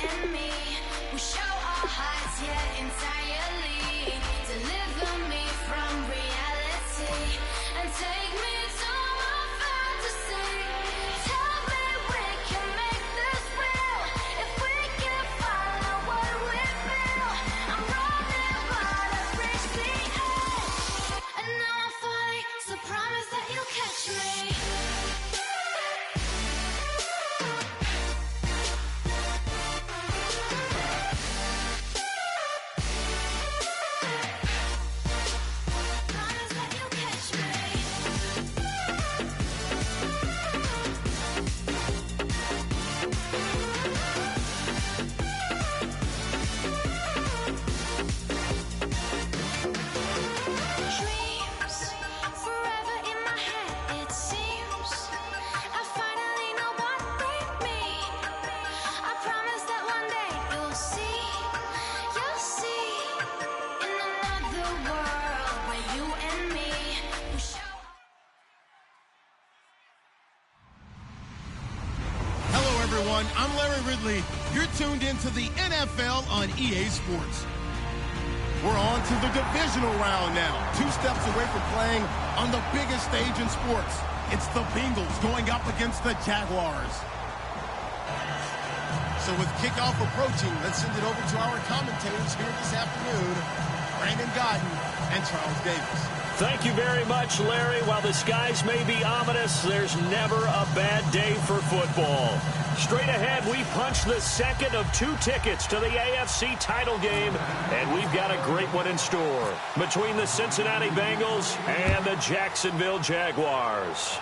and me, we show our hearts yet entirely. Deliver me from reality and take me to my fantasy. Tell me we can make this real if we can follow what we feel. I'm running but I've reached the edge, and now I'm falling, so promise that you'll catch me. I'm Larry Ridley. You're tuned into the NFL on EA Sports. We're on to the divisional round now. 2 steps away from playing on the biggest stage in sports. It's the Bengals going up against the Jaguars. So with kickoff approaching, let's send it over to our commentators here this afternoon, Brandon Godden and Charles Davis. Thank you very much, Larry. While the skies may be ominous, there's never a bad day for football. Straight ahead, we punch the second of 2 tickets to the AFC title game, and we've got a great one in store between the Cincinnati Bengals and the Jacksonville Jaguars.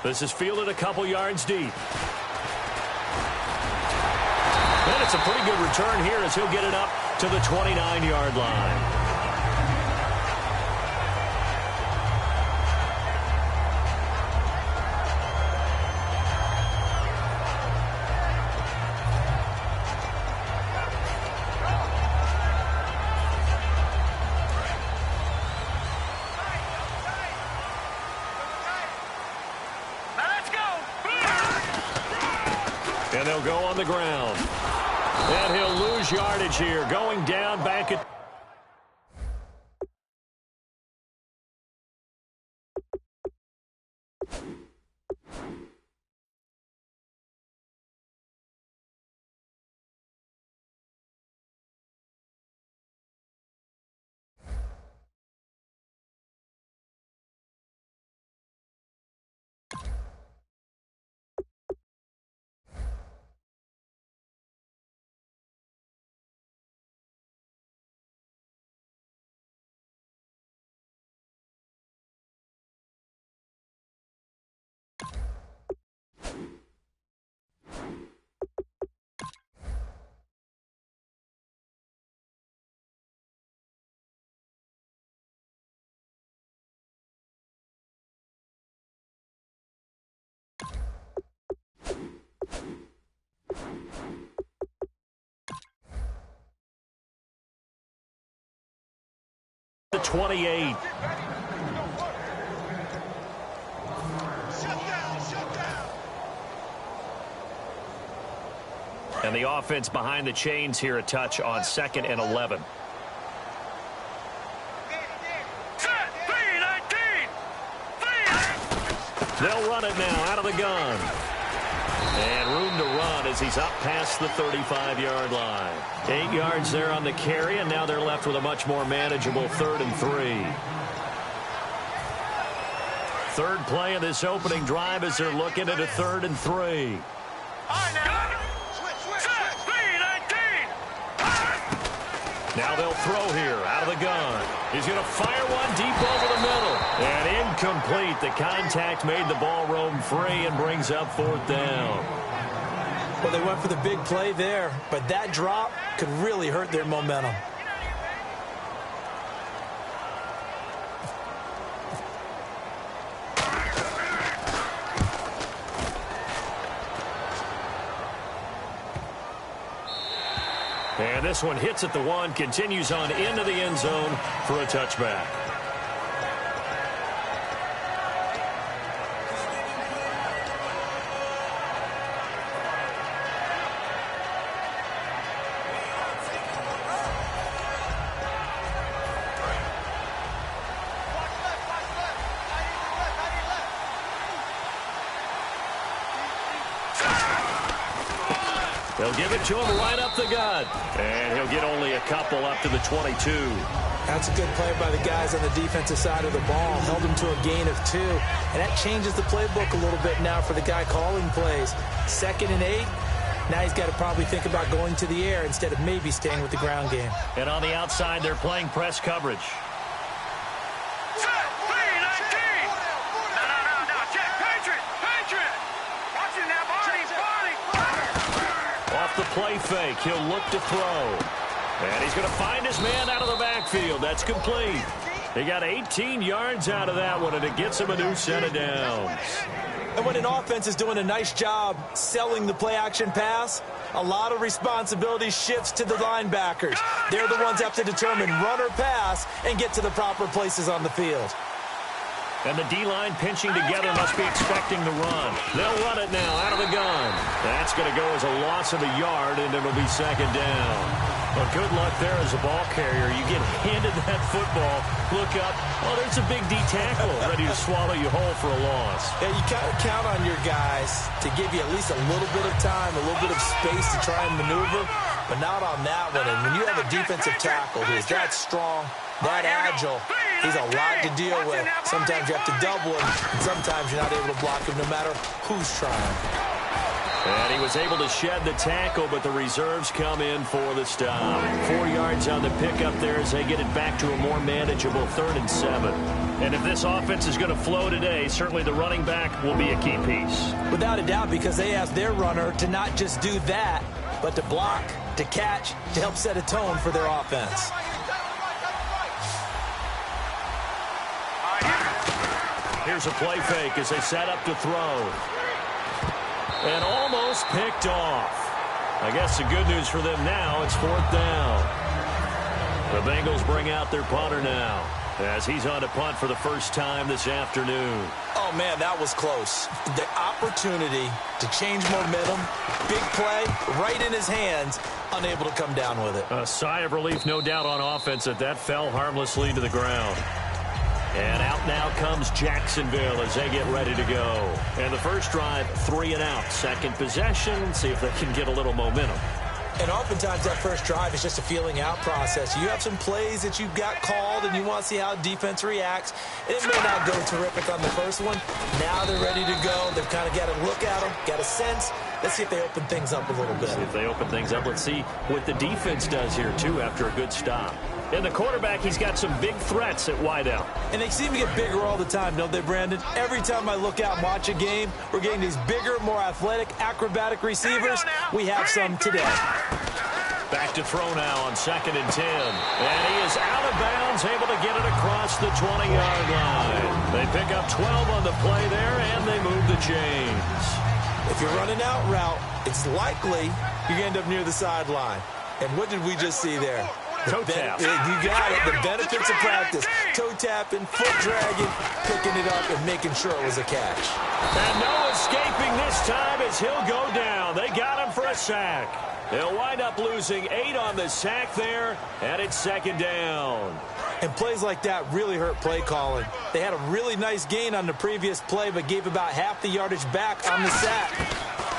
This is fielded a couple yards deep. And it's a pretty good return here as he'll get it up to the 29-yard line. And they'll go on the ground. And he'll lose yardage here. Going down back at... The 28. And the offense behind the chains here, a touch on 2nd and 11. They'll run it now out of the gun. And room to run as he's up past the 35-yard line. 8 yards there on the carry, and now they're left with a much more manageable 3rd and 3. Third play of this opening drive as they're looking at a 3rd and 3. Now they'll throw here out of the gun. He's going to fire one deep over the middle. And incomplete. The contact made the ball roam free and brings up 4th down. Well, they went for the big play there, but that drop could really hurt their momentum. And this one hits at the 1, continues on into the end zone for a touchback. They'll give it to him right up the gut. And he'll get only a couple up to the 22. That's a good play by the guys on the defensive side of the ball. Held him to a gain of 2. And that changes the playbook a little bit now for the guy calling plays. 2nd and 8. Now he's got to probably think about going to the air instead of maybe staying with the ground game. And on the outside, they're playing press coverage. Off the play fake, he'll look to throw. And he's going to find his man out of the backfield. That's complete. He got 18 yards out of that one, and it gets him a new set of downs. And when an offense is doing a nice job selling the play-action pass, a lot of responsibility shifts to the linebackers. They're the ones that have to determine run or pass and get to the proper places on the field. And the D-line pinching together must be expecting the run. They'll run it now out of the gun. That's going to go as a loss of a yard, and it'll be 2nd down. Well, good luck there as a ball carrier. You get handed that football, look up, oh, there's a big D tackle ready to swallow you whole for a loss. Yeah, you kind of count on your guys to give you at least a little bit of time, a little bit of space to try and maneuver, but not on that one. And when you have a defensive tackle who's that strong, that agile, he's a lot to deal with. Sometimes you have to double him, and sometimes you're not able to block him no matter who's trying. And he was able to shed the tackle, but the reserves come in for the stop. 4 yards on the pickup there as they get it back to a more manageable 3rd and 7. And if this offense is going to flow today, certainly the running back will be a key piece. Without a doubt, because they asked their runner to not just do that, but to block, to catch, to help set a tone for their offense. Here's a play fake as they set up to throw. And almost picked off. I guess the good news for them now, it's 4th down. The Bengals bring out their punter now as he's on to punt for the first time this afternoon. Oh, man, that was close. The opportunity to change momentum, big play, right in his hands, unable to come down with it. A sigh of relief, no doubt, on offense that fell harmlessly to the ground. And out now comes Jacksonville as they get ready to go. And the first drive, 3 and out. Second possession, see if they can get a little momentum. And oftentimes that first drive is just a feeling out process. You have some plays that you've got called and you want to see how defense reacts. It may not go terrific on the first one. Now they're ready to go. They've kind of got to look at them, got a sense. Let's see if they open things up a little bit. See if they open things up. Let's see what the defense does here, too, after a good stop. And the quarterback, he's got some big threats at wideout. And they seem to get bigger all the time, don't they, Brandon? Every time I look out and watch a game, we're getting these bigger, more athletic, acrobatic receivers. We have some today. Back to throw now on 2nd and 10. And he is out of bounds, able to get it across the 20-yard line. They pick up 12 on the play there, and they move the chains. If you're running out route, it's likely you're going to end up near the sideline. And what did we just see there? Toe tap. You got it. The benefits of practice. Toe tapping, foot dragging, picking it up, and making sure it was a catch. And no escaping this time as he'll go down. They got him for a sack. They'll wind up losing 8 on the sack there, and it's 2nd down. And plays like that really hurt play calling. They had a really nice gain on the previous play, but gave about half the yardage back on the sack.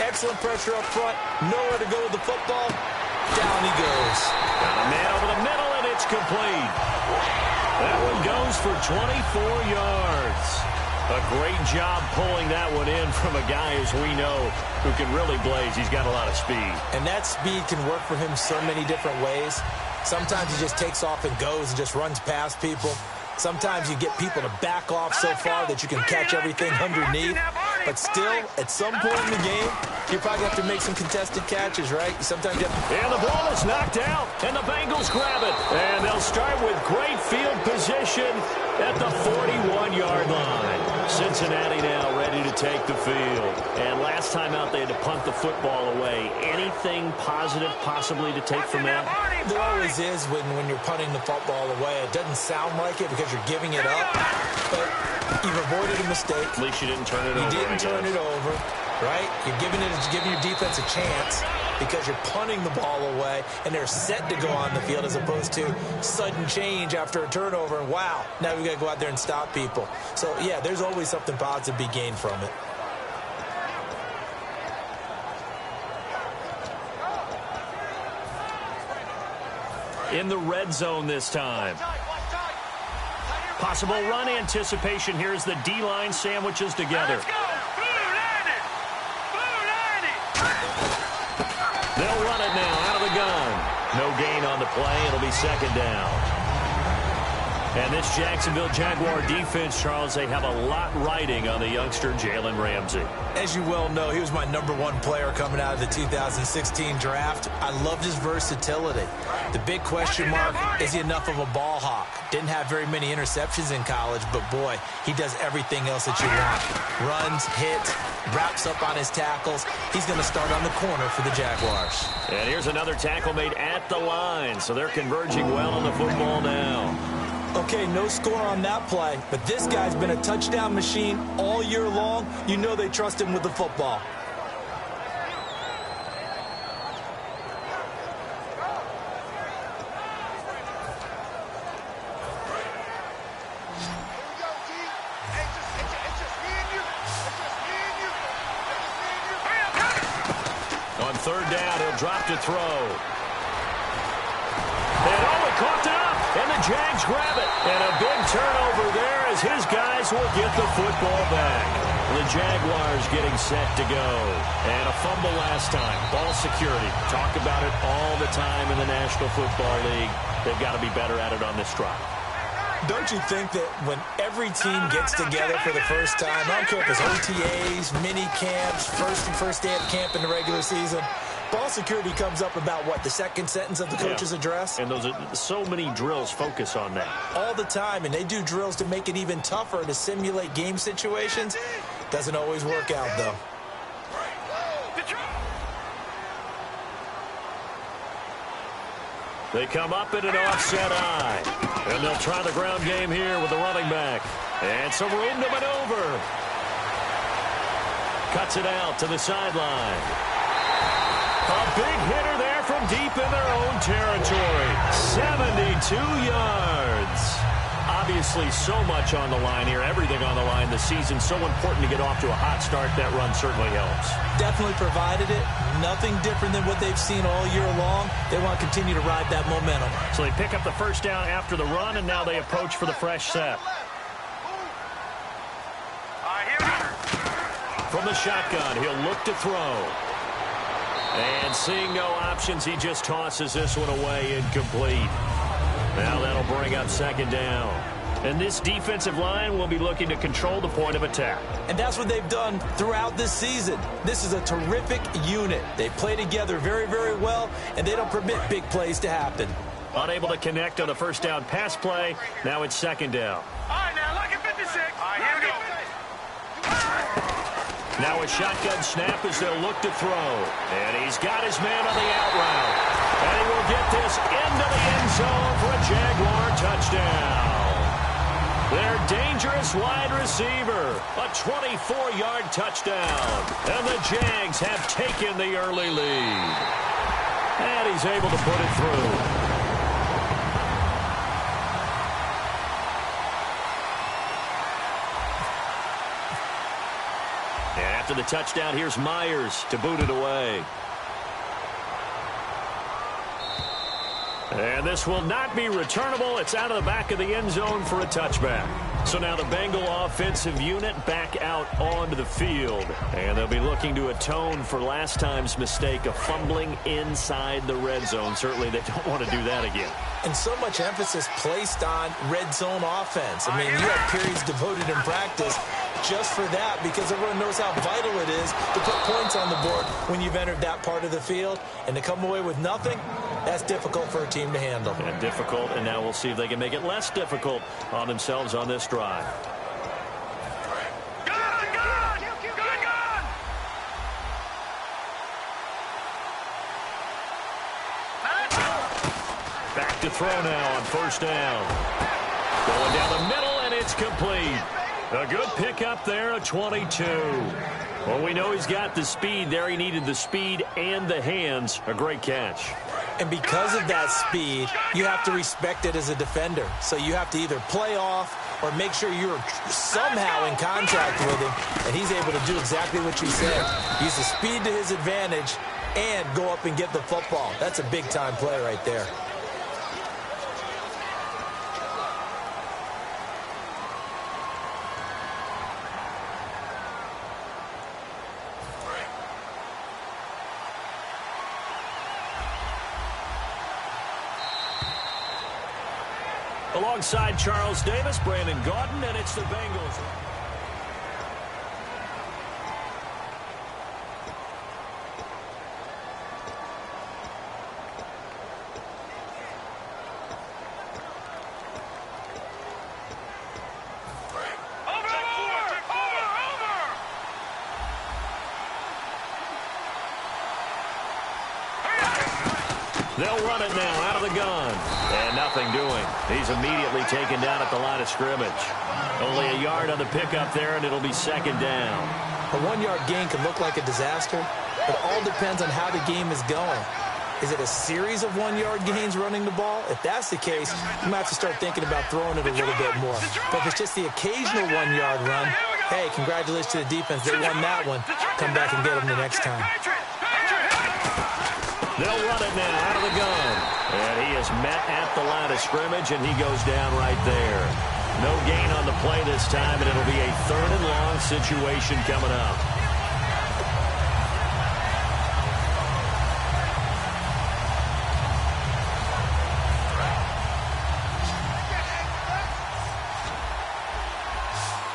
Excellent pressure up front. Nowhere to go with the football. Down he goes. Got a man over the middle, and it's complete. That one goes for 24 yards. A great job pulling that one in from a guy, as we know, who can really blaze. He's got a lot of speed. And that speed can work for him so many different ways. Sometimes he just takes off and goes and just runs past people. Sometimes you get people to back off so far that you can catch everything underneath. But still, at some point in the game, you probably have to make some contested catches, right? Sometimes you have to... And the ball is knocked out, and the Bengals grab it. And they'll start with great field position at the 41-yard line. Cincinnati now ready to take the field. And last time out, they had to punt the football away. Anything positive possibly to take from that? There always is when you're punting the football away. It doesn't sound like it because you're giving it up, but you've avoided a mistake. At least you didn't turn it over. You didn't turn it over, right? You're giving your defense a chance because you're punting the ball away, and they're set to go on the field as opposed to sudden change after a turnover, and wow, now we've got to go out there and stop people. So, yeah, there's always something positive to be gained from it. in the red zone this time. Possible run anticipation here as the D-line sandwiches together. They'll run it now out of the gun. No gain on the play. It'll be second down. And this Jacksonville Jaguar defense, Charles, they have a lot riding on the youngster Jalen Ramsey. As you well know, he was my #1 player coming out of the 2016 draft. I loved his versatility. The big question mark, is he enough of a ball hawk? Didn't have very many interceptions in college, but boy, he does everything else that you want. Runs, hits, wraps up on his tackles. He's going to start on the corner for the Jaguars. And here's another tackle made at the line, so they're converging well on the football now. Okay, no score on that play, but this guy's been a touchdown machine all year long. You know they trust him with the football. On third down, he'll drop to throw. And he caught it up, and the Jags grab it. And a big turnover there as his guys will get the football back. The Jaguars getting set to go. And a fumble last time. Ball security. Talk about it all the time in the National Football League. They've got to be better at it on this drive. Don't you think that when every team gets together for the first time, I don't care if it's OTAs, mini camps, first day of camp in the regular season, ball security comes up about, what, the second sentence of the coach's address? And those are so many drills focus on that. All the time, and they do drills to make it even tougher to simulate game situations. Doesn't always work out, though. They come up in an offset eye. And they'll try the ground game here with the running back. And some room to maneuver. Cuts it out to the sideline. A big hitter there from deep in their own territory. 72 yards. Obviously, so much on the line here. Everything on the line this season. So important to get off to a hot start. That run certainly helps. Definitely provided it. Nothing different than what they've seen all year long. They want to continue to ride that momentum. So they pick up the first down after the run, and now they approach for the fresh set. From the shotgun, he'll look to throw. And seeing no options, he just tosses this one away incomplete. Now that'll bring up second down. And this defensive line will be looking to control the point of attack. And that's what they've done throughout this season. This is a terrific unit. They play together very, very well, and they don't permit big plays to happen. Unable to connect on the first down pass play. Now it's second down. All right, now look at 56. All right, here we go. Now a shotgun snap as they'll look to throw. And he's got his man on the out route. And he will get this into the end zone for a Jaguar touchdown. Their dangerous wide receiver. A 24-yard touchdown. And the Jags have taken the early lead. And he's able to put it through. After the touchdown, here's Myers to boot it away. And this will not be returnable. It's out of the back of the end zone for a touchback. So now the Bengal offensive unit back out onto the field. And they'll be looking to atone for last time's mistake of fumbling inside the red zone. Certainly they don't want to do that again. And so much emphasis placed on red zone offense. I mean, you have periods devoted in practice just for that, because everyone knows how vital it is to put points on the board when you've entered that part of the field. And to come away with nothing, that's difficult for a team to handle. And difficult, and now we'll see if they can make it less difficult on themselves on this drive. Back to throw now on first down. Going down the middle, and it's complete. A good pickup there, a 22. Well, we know he's got the speed there. He needed the speed and the hands. A great catch. And because of that speed, you have to respect it as a defender. So you have to either play off or make sure you're somehow in contact with him, and he's able to do exactly what you said. Use the speed to his advantage and go up and get the football. That's a big-time play right there. Alongside Charles Davis, Brandon Gaudin, and it's the Bengals. They'll run it now out of the gun. And nothing doing. He's immediately taken down at the line of scrimmage. Only a yard on the pickup there, and it'll be second down. A 1-yard gain can look like a disaster, but it all depends on how the game is going. Is it a series of 1-yard gains running the ball? If that's the case, you might have to start thinking about throwing it a little bit more. But if it's just the occasional 1-yard run, hey, congratulations to the defense. They won that one. Come back and get them the next time. They'll run it now out of the gun. And he is met at the line of scrimmage, and he goes down right there. No gain on the play this time, and it'll be a 3rd and long situation coming up.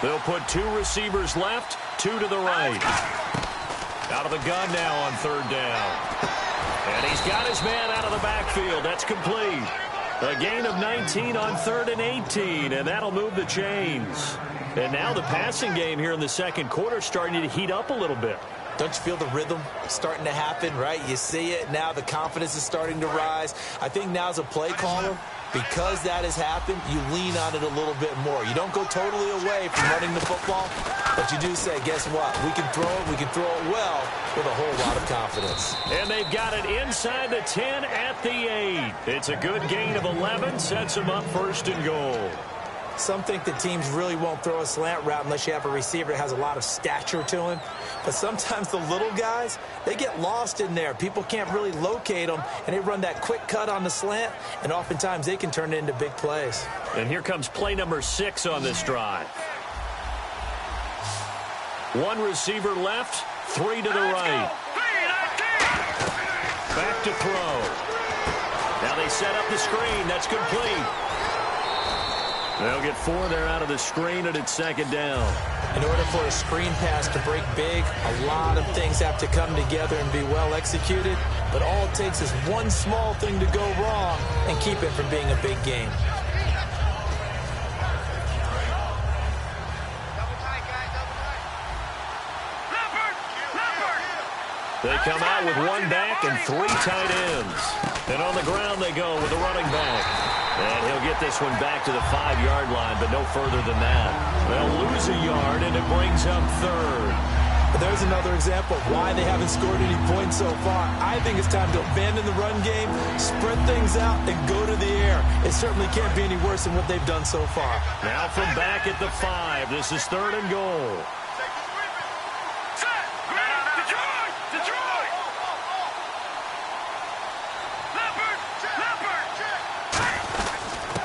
They'll put 2 receivers left, 2 to the right. Out of the gun now on 3rd down. And he's got his man out of the backfield. That's complete. A gain of 19 on 3rd and 18, and that'll move the chains. And now the passing game here in the second quarter starting to heat up a little bit. Don't you feel the rhythm starting to happen, right? You see it. Now the confidence is starting to rise. I think now as a play caller, because that has happened, you lean on it a little bit more. You don't go totally away from running the football, but you do say, guess what? We can throw it well with a whole lot of confidence. And they've got it inside the 10 at the 8. It's a good gain of 11, sets them up 1st and goal. Some think that teams really won't throw a slant route unless you have a receiver that has a lot of stature to him. But sometimes the little guys, they get lost in there. People can't really locate them, and they run that quick cut on the slant, and oftentimes they can turn it into big plays. And here comes play number 6 on this drive. 1 receiver left, 3 to the right. Back to throw. Now they set up the screen. That's complete. They'll get 4 there out of the screen, and it's 2nd down. In order for a screen pass to break big, a lot of things have to come together and be well executed. But all it takes is one small thing to go wrong and keep it from being a big game. They come out with 1 back and 3 tight ends. And on the ground they go with a running back. And he'll get this one back to the 5-yard line, but no further than that. They'll lose a yard, and it brings up 3rd. But there's another example of why they haven't scored any points so far. I think it's time to abandon the run game, spread things out, and go to the air. It certainly can't be any worse than what they've done so far. Now from back at the 5, this is 3rd and goal.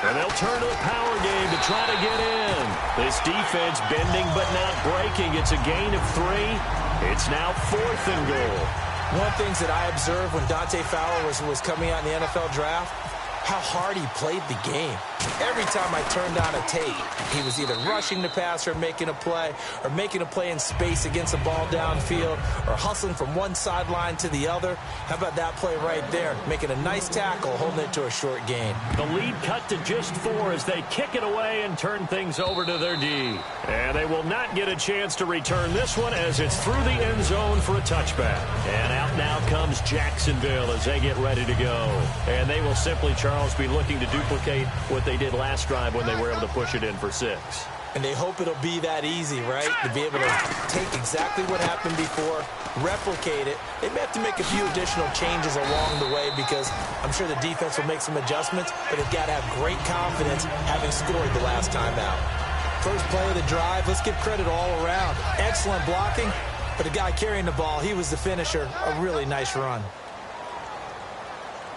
And they'll turn to the power game to try to get in. This defense bending but not breaking. It's a gain of 3. It's now 4th and goal. One of the things that I observed when Dante Fowler was coming out in the NFL draft, how hard he played the game. Every time I turned on a tape, he was either rushing the passer, making a play in space against a ball downfield, or hustling from one sideline to the other. How about that play right there? Making a nice tackle, holding it to a short gain. The lead cut to just 4 as they kick it away and turn things over to their D. And they will not get a chance to return this one as it's through the end zone for a touchback. And out now comes Jacksonville as they get ready to go. And they will simply, Charles, be looking to duplicate what they did last drive when they were able to push it in for 6. And they hope it'll be that easy, right? To be able to take exactly what happened before, replicate it. They may have to make a few additional changes along the way because I'm sure the defense will make some adjustments, but they've got to have great confidence having scored the last time out. First play of the drive, let's give credit all around. Excellent blocking, but the guy carrying the ball, he was the finisher. A really nice run.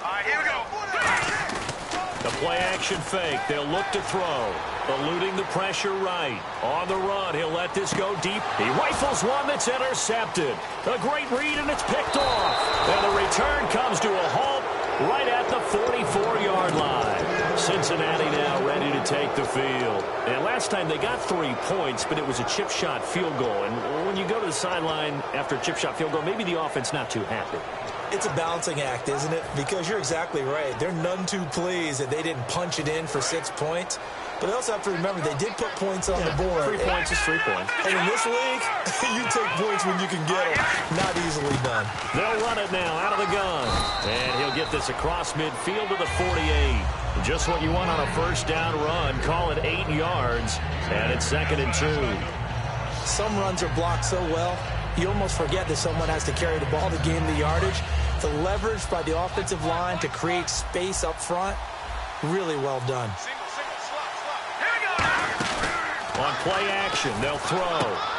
All right, here we go. The play-action fake. They'll look to throw. Eluding the pressure right. On the run, he'll let this go deep. He rifles one that's intercepted. A great read, and it's picked off. And the return comes to a halt right at the 44-yard line. Cincinnati now ready to take the field. And last time they got 3 points, but it was a chip shot field goal. And when you go to the sideline after a chip shot field goal, maybe the offense not too happy. It's a balancing act, isn't it? Because you're exactly right. They're none too pleased that they didn't punch it in for 6 points. But they also have to remember they did put points on the board. 3 points is 3 points. And in this league, you take points when you can get them. Not easily done. They'll run it now out of the gun. And he'll get this across midfield to the 48. Just what you want on a first down run. Call it 8 yards. And it's 2nd and 2. Some runs are blocked so well, you almost forget that someone has to carry the ball to gain the yardage. The leverage by the offensive line to create space up front, really well done. On play action, they'll throw.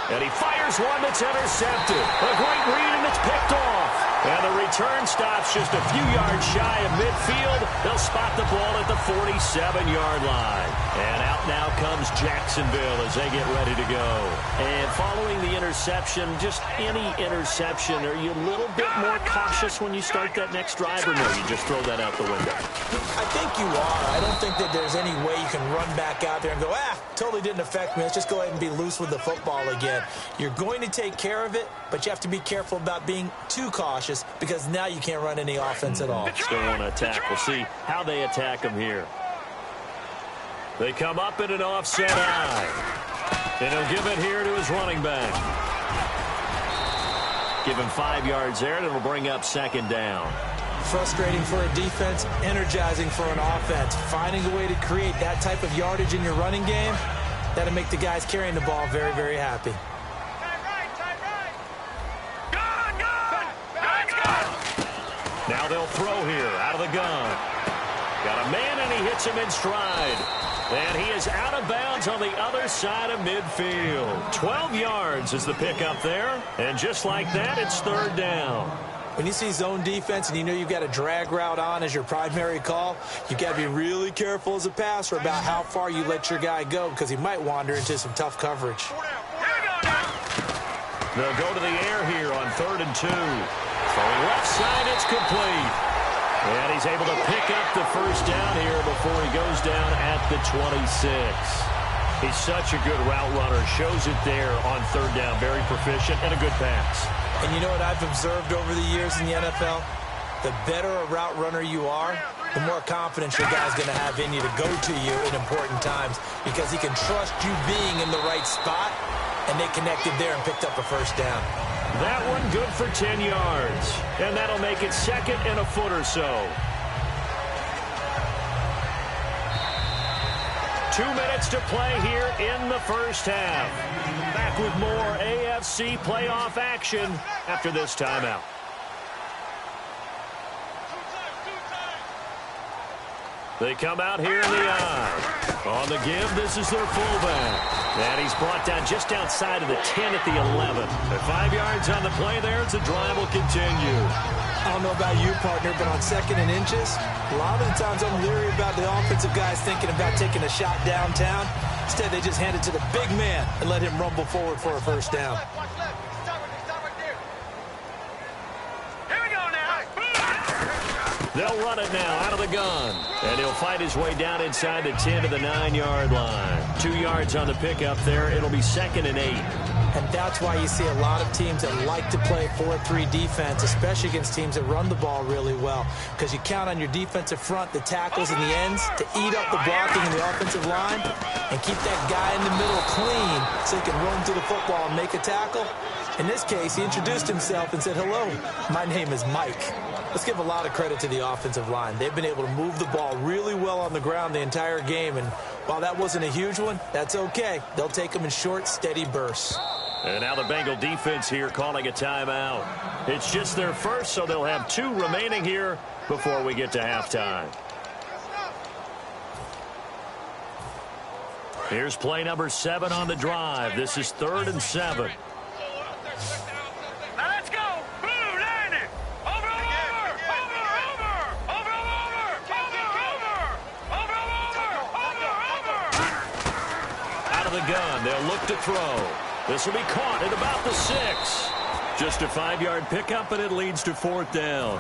And he fires one that's intercepted. A great read, and it's picked off. And the return stops just a few yards shy of midfield. They'll spot the ball at the 47-yard line. And out now comes Jacksonville as they get ready to go. And following the interception, just any interception, are you a little bit more cautious when you start that next drive, or no, you just throw that out the window? I think you are. I don't think that there's any way you can run back out there and go, totally didn't affect me. Let's just go ahead and be loose with the football again. You're going to take care of it, but you have to be careful about being too cautious because now you can't run any offense at all. Still want to attack. We'll see how they attack him here. They come up in an offset eye. And he'll give it here to his running back. Give him 5 yards there, and it'll bring up 2nd down. Frustrating for a defense, energizing for an offense. Finding a way to create that type of yardage in your running game, that'll make the guys carrying the ball very, very happy. Now they'll throw here out of the gun. Got a man, and he hits him in stride. And he is out of bounds on the other side of midfield. 12 yards is the pickup there. And just like that, it's 3rd down. When you see zone defense and you know you've got a drag route on as your primary call, you've got to be really careful as a passer about how far you let your guy go because he might wander into some tough coverage. They'll go to the air here on 3rd and 2. Throwing left side, it's complete. And he's able to pick up the first down here before he goes down at the 26. He's such a good route runner. Shows it there on 3rd down. Very proficient and a good pass. And you know what I've observed over the years in the NFL? The better a route runner you are, the more confidence your guy's going to have in you to go to you in important times because he can trust you being in the right spot, and they connected there and picked up a first down. That one good for 10 yards. And that'll make it 2nd and a foot or so. 2 minutes to play here in the first half. Back with more AFC playoff action after this timeout. They come out here in the eye. On the give, this is their fullback. And he's brought down just outside of the 10 at the 11. At 5 yards on the play there, the drive will continue. I don't know about you, partner, but on 2nd and inches, a lot of the times I'm leery about the offensive guys thinking about taking a shot downtown. Instead, they just hand it to the big man and let him rumble forward for a first down. They'll run it now out of the gun. And he'll fight his way down inside the 10 to the 9-yard line. 2 yards on the pickup there. It'll be 2nd and 8. And that's why you see a lot of teams that like to play 4-3 defense, especially against teams that run the ball really well, because you count on your defensive front, the tackles and the ends, to eat up the blocking in the offensive line and keep that guy in the middle clean so he can run through the football and make a tackle. In this case, he introduced himself and said, "Hello, my name is Mike." Let's give a lot of credit to the offensive line. They've been able to move the ball really well on the ground the entire game, and while that wasn't a huge one, that's okay. They'll take them in short, steady bursts. And now the Bengal defense here calling a timeout. It's just their first, so they'll have 2 remaining here before we get to halftime. Here's play number 7 on the drive. This is 3rd and 7. Now let's go. Blue, land it. Over. Out of the gun, they'll look to throw. This will be caught at about the 6. Just a 5-yard pickup, and it leads to 4th down.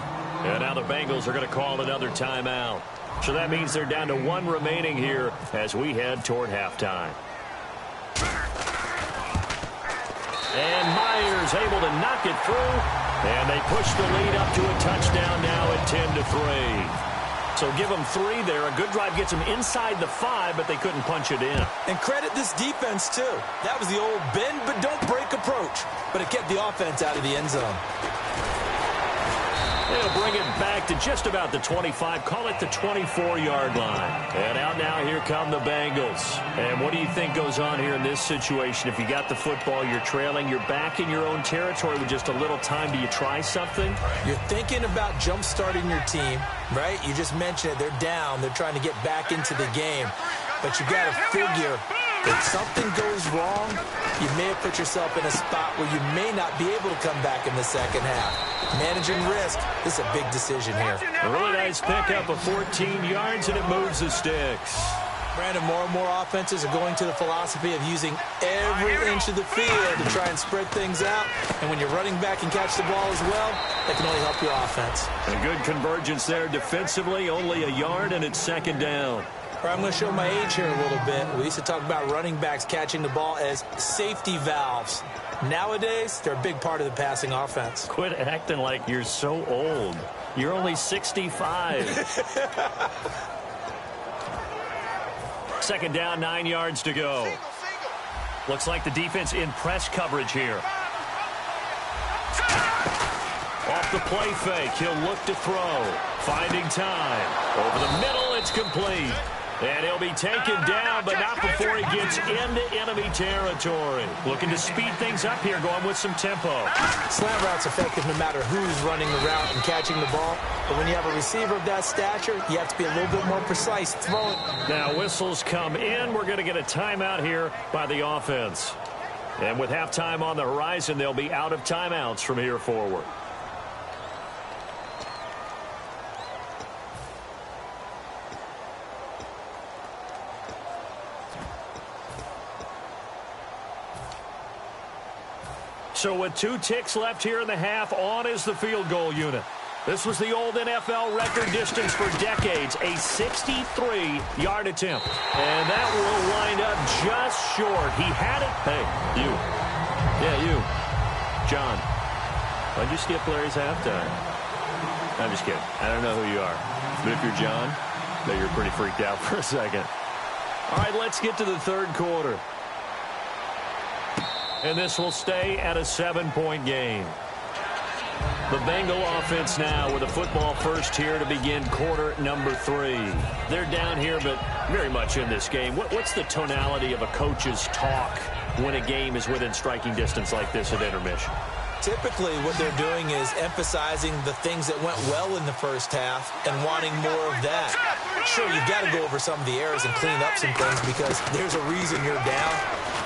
And now the Bengals are going to call another timeout. So that means they're down to 1 remaining here as we head toward halftime. And Myers able to knock it through. And they push the lead up to a touchdown now at 10-3. So give them 3 there. A good drive gets them inside the 5, but they couldn't punch it in. And credit this defense, too. That was the old bend but don't break approach. But it kept the offense out of the end zone. They'll bring it back to just about the 25. Call it the 24-yard line. And out now, here come the Bengals. And what do you think goes on here in this situation? If you got the football, you're trailing, you're back in your own territory with just a little time. Do you try something? You're thinking about jump-starting your team, right? You just mentioned it. They're down. They're trying to get back into the game. But you got to figure if something goes wrong, you may have put yourself in a spot where you may not be able to come back in the second half. Managing risk, this is a big decision here. A really nice pickup of 14 yards, and it moves the sticks. Brandon, more and more offenses are going to the philosophy of using every inch of the field to try and spread things out. And when you're running back and catch the ball as well, that can only help your offense. A good convergence there defensively, only a yard, and it's 2nd down. I'm going to show my age here a little bit. We used to talk about running backs catching the ball as safety valves. Nowadays, they're a big part of the passing offense. Quit acting like you're so old. You're only 65. 2nd down, 9 yards to go. Looks like the defense in press coverage here. Off the play fake, he'll look to throw. Finding time. Over the middle, it's complete. And he'll be taken down, but not before he gets into enemy territory. Looking to speed things up here, going with some tempo. Slant route's effective no matter who's running the route and catching the ball. But when you have a receiver of that stature, you have to be a little bit more precise throwing. Now whistles come in. We're going to get a timeout here by the offense. And with halftime on the horizon, they'll be out of timeouts from here forward. So with 2 ticks left here in the half, on is the field goal unit. This was the old NFL record distance for decades, a 63-yard attempt. And that will wind up just short. He had it. Hey, you. Yeah, you. John. Why'd you skip Larry's halftime? I'm just kidding. I don't know who you are. But if you're John, then you're pretty freaked out for a second. All right, let's get to the 3rd quarter. And this will stay at a 7-point game. The Bengal offense now with a football first here to begin quarter number 3. They're down here, but very much in this game. What's the tonality of a coach's talk when a game is within striking distance like this at intermission? Typically, what they're doing is emphasizing the things that went well in the first half and wanting more of that. Sure, you've got to go over some of the errors and clean up some things because there's a reason you're down.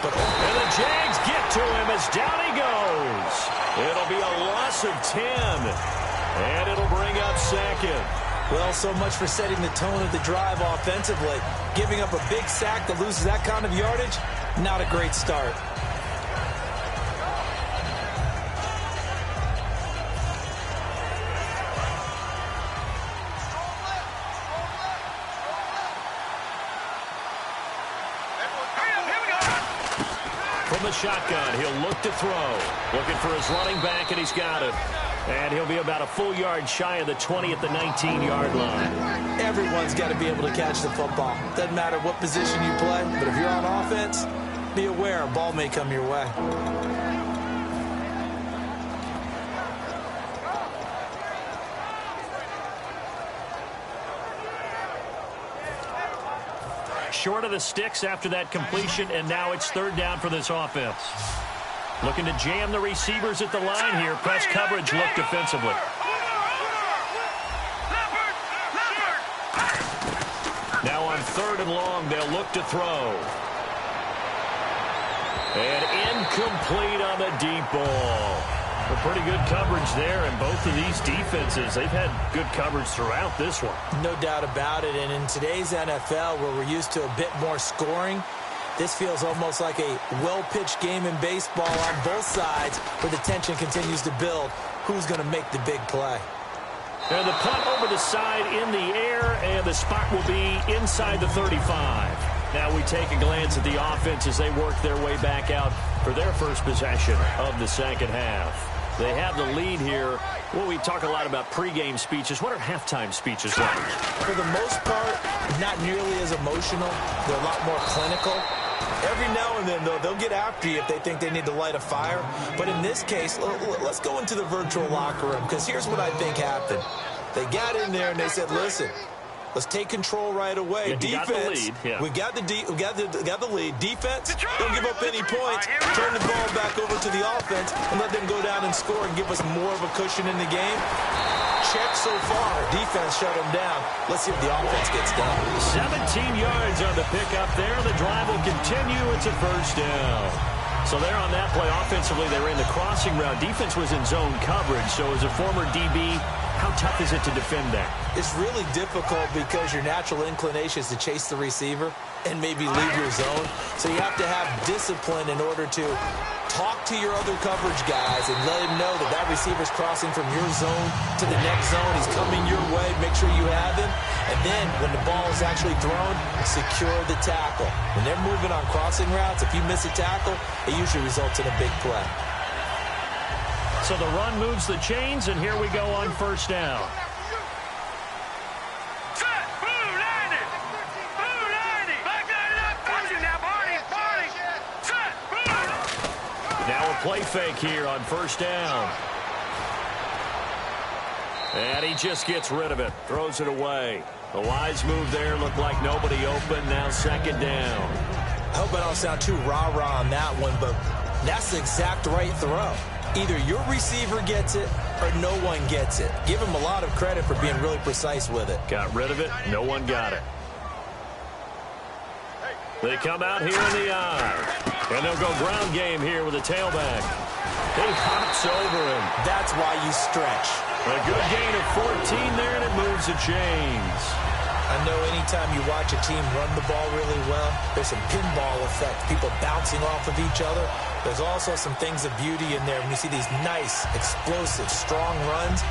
And the Jags get to him as down he goes. It'll be a loss of 10. And it'll bring up 2nd. Well, so much for setting the tone of the drive offensively. Giving up a big sack that loses that kind of yardage, not a great start. From the shotgun, he'll look to throw. Looking for his running back, and he's got it. And he'll be about a full yard shy of the 20 at the 19-yard line. Everyone's got to be able to catch the football. Doesn't matter what position you play, but if you're on offense, be aware a ball may come your way. Short of the sticks after that completion, and now it's 3rd down for this offense. Looking to jam the receivers at the line here. Press coverage look defensively. Now on 3rd and long, they'll look to throw. And incomplete on the deep ball. A pretty good coverage there, and both of these defenses, they've had good coverage throughout this one. No doubt about it, and in today's NFL, where we're used to a bit more scoring, This feels almost like a well-pitched game in baseball on both sides where the tension continues to build. Who's going to make the big play? And the punt over the side in the air, and the spot will be inside the 35. Now we take a glance at the offense as they work their way back out for their first possession of the second half. They have the lead here. Well, we talk a lot about pregame speeches. What are halftime speeches like? For the most part, not nearly as emotional. They're a lot more clinical. Every now and then, though, they'll get after you if they think they need to light a fire. But in this case, let's go into the virtual locker room, because here's what I think happened. They got in there and they said, listen, let's take control right away. Yeah, defense, got the lead. Yeah. we got the lead. Defense, don't give up any points. Turn the ball back over to the offense and let them go down and score and give us more of a cushion in the game. Check so far. Defense shut them down. Let's see if the offense gets done. 17 yards on the pickup there. The drive will continue. It's a first down. So there on that play, offensively, they ran the crossing route. Defense was in zone coverage. So as a former DB, how tough is it to defend that? It's really difficult because your natural inclination is to chase the receiver and maybe leave your zone. So you have to have discipline in order to talk to your other coverage guys and let him know that that receiver's crossing from your zone to the next zone. He's coming your way. Make sure you have him. And then when the ball is actually thrown, secure the tackle. When they're moving on crossing routes, if you miss a tackle, it usually results in a big play. So the run moves the chains, and here we go on first down. Set. Blue 90. Blue 90. Back that up. Watch it now, Barney. Barney. Set. Blue. Now a play fake here on first down. And he just gets rid of it. Throws it away. The wise move there. Looked like nobody open. Now second down. I hope I don't sound too rah-rah on that one, but that's the exact right throw. Either your receiver gets it or no one gets it. Give him a lot of credit for being really precise with it. Got rid of it. No one got it. They come out here in the eye. And they'll go ground game here with a tailback. He hops over him. That's why you stretch. A good gain of 14 there, and it moves the chains. I know anytime you watch a team run the ball really well, there's some pinball effect, people bouncing off of each other. There's also some things of beauty in there when you see these nice, explosive, strong runs.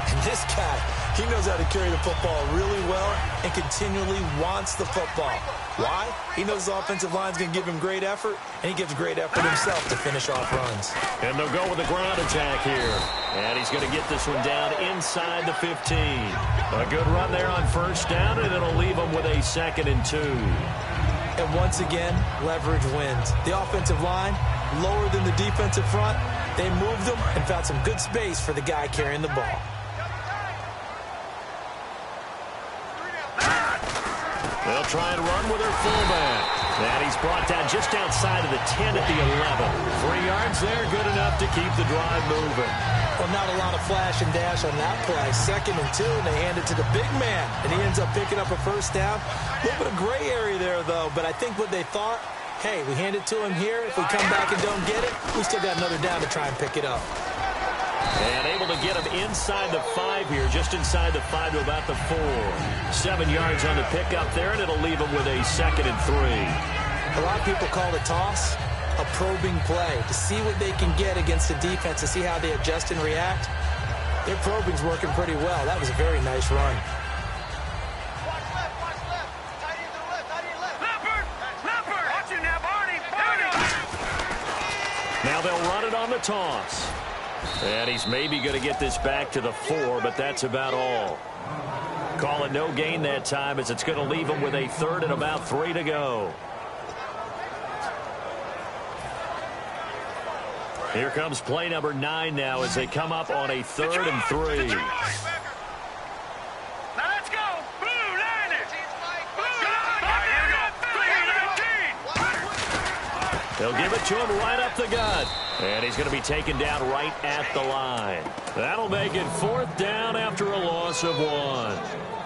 And this guy, he knows how to carry the football really well and continually wants the football. Why? He knows the offensive line's going to give him great effort, and he gives great effort himself to finish off runs. And they'll go with a ground attack here. And he's going to get this one down inside the 15. A good run there on first down, and it'll leave him with a 2nd and 2. And once again, leverage wins. The offensive line, lower than the defensive front. They moved them and found some good space for the guy carrying the ball. They'll try and run with their fullback. And he's brought down just outside of the 10 at the 11. 3 yards there, good enough to keep the drive moving. Well, not a lot of flash and dash on that play. 2nd and 2, and they hand it to the big man. And he ends up picking up a first down. A little bit of gray area there, though. But I think what they thought, hey, we hand it to him here. If we come back and don't get it, we still got another down to try and pick it up. And able to get him inside the 5 here, just inside the 5 to about the 4. 7 yards on the pickup there, and it'll leave him with a 2nd and 3. A lot of people call the toss a probing play to see what they can get against the defense, to see how they adjust and react. Their probing's working pretty well. That was a very nice run. Leopard. Watch it now, Barney. Barney. Now they'll run it on the toss. And he's maybe going to get this back to the 4, but that's about all. Call it no gain that time, as it's going to leave him with a 3rd and about 3 to go. Here comes play number 9 now as they come up on a 3rd and 3. Now let's go. Blue 90. Blue 19. They'll give it to him right up the gut. And he's going to be taken down right at the line. That'll make it 4th down after a loss of 1.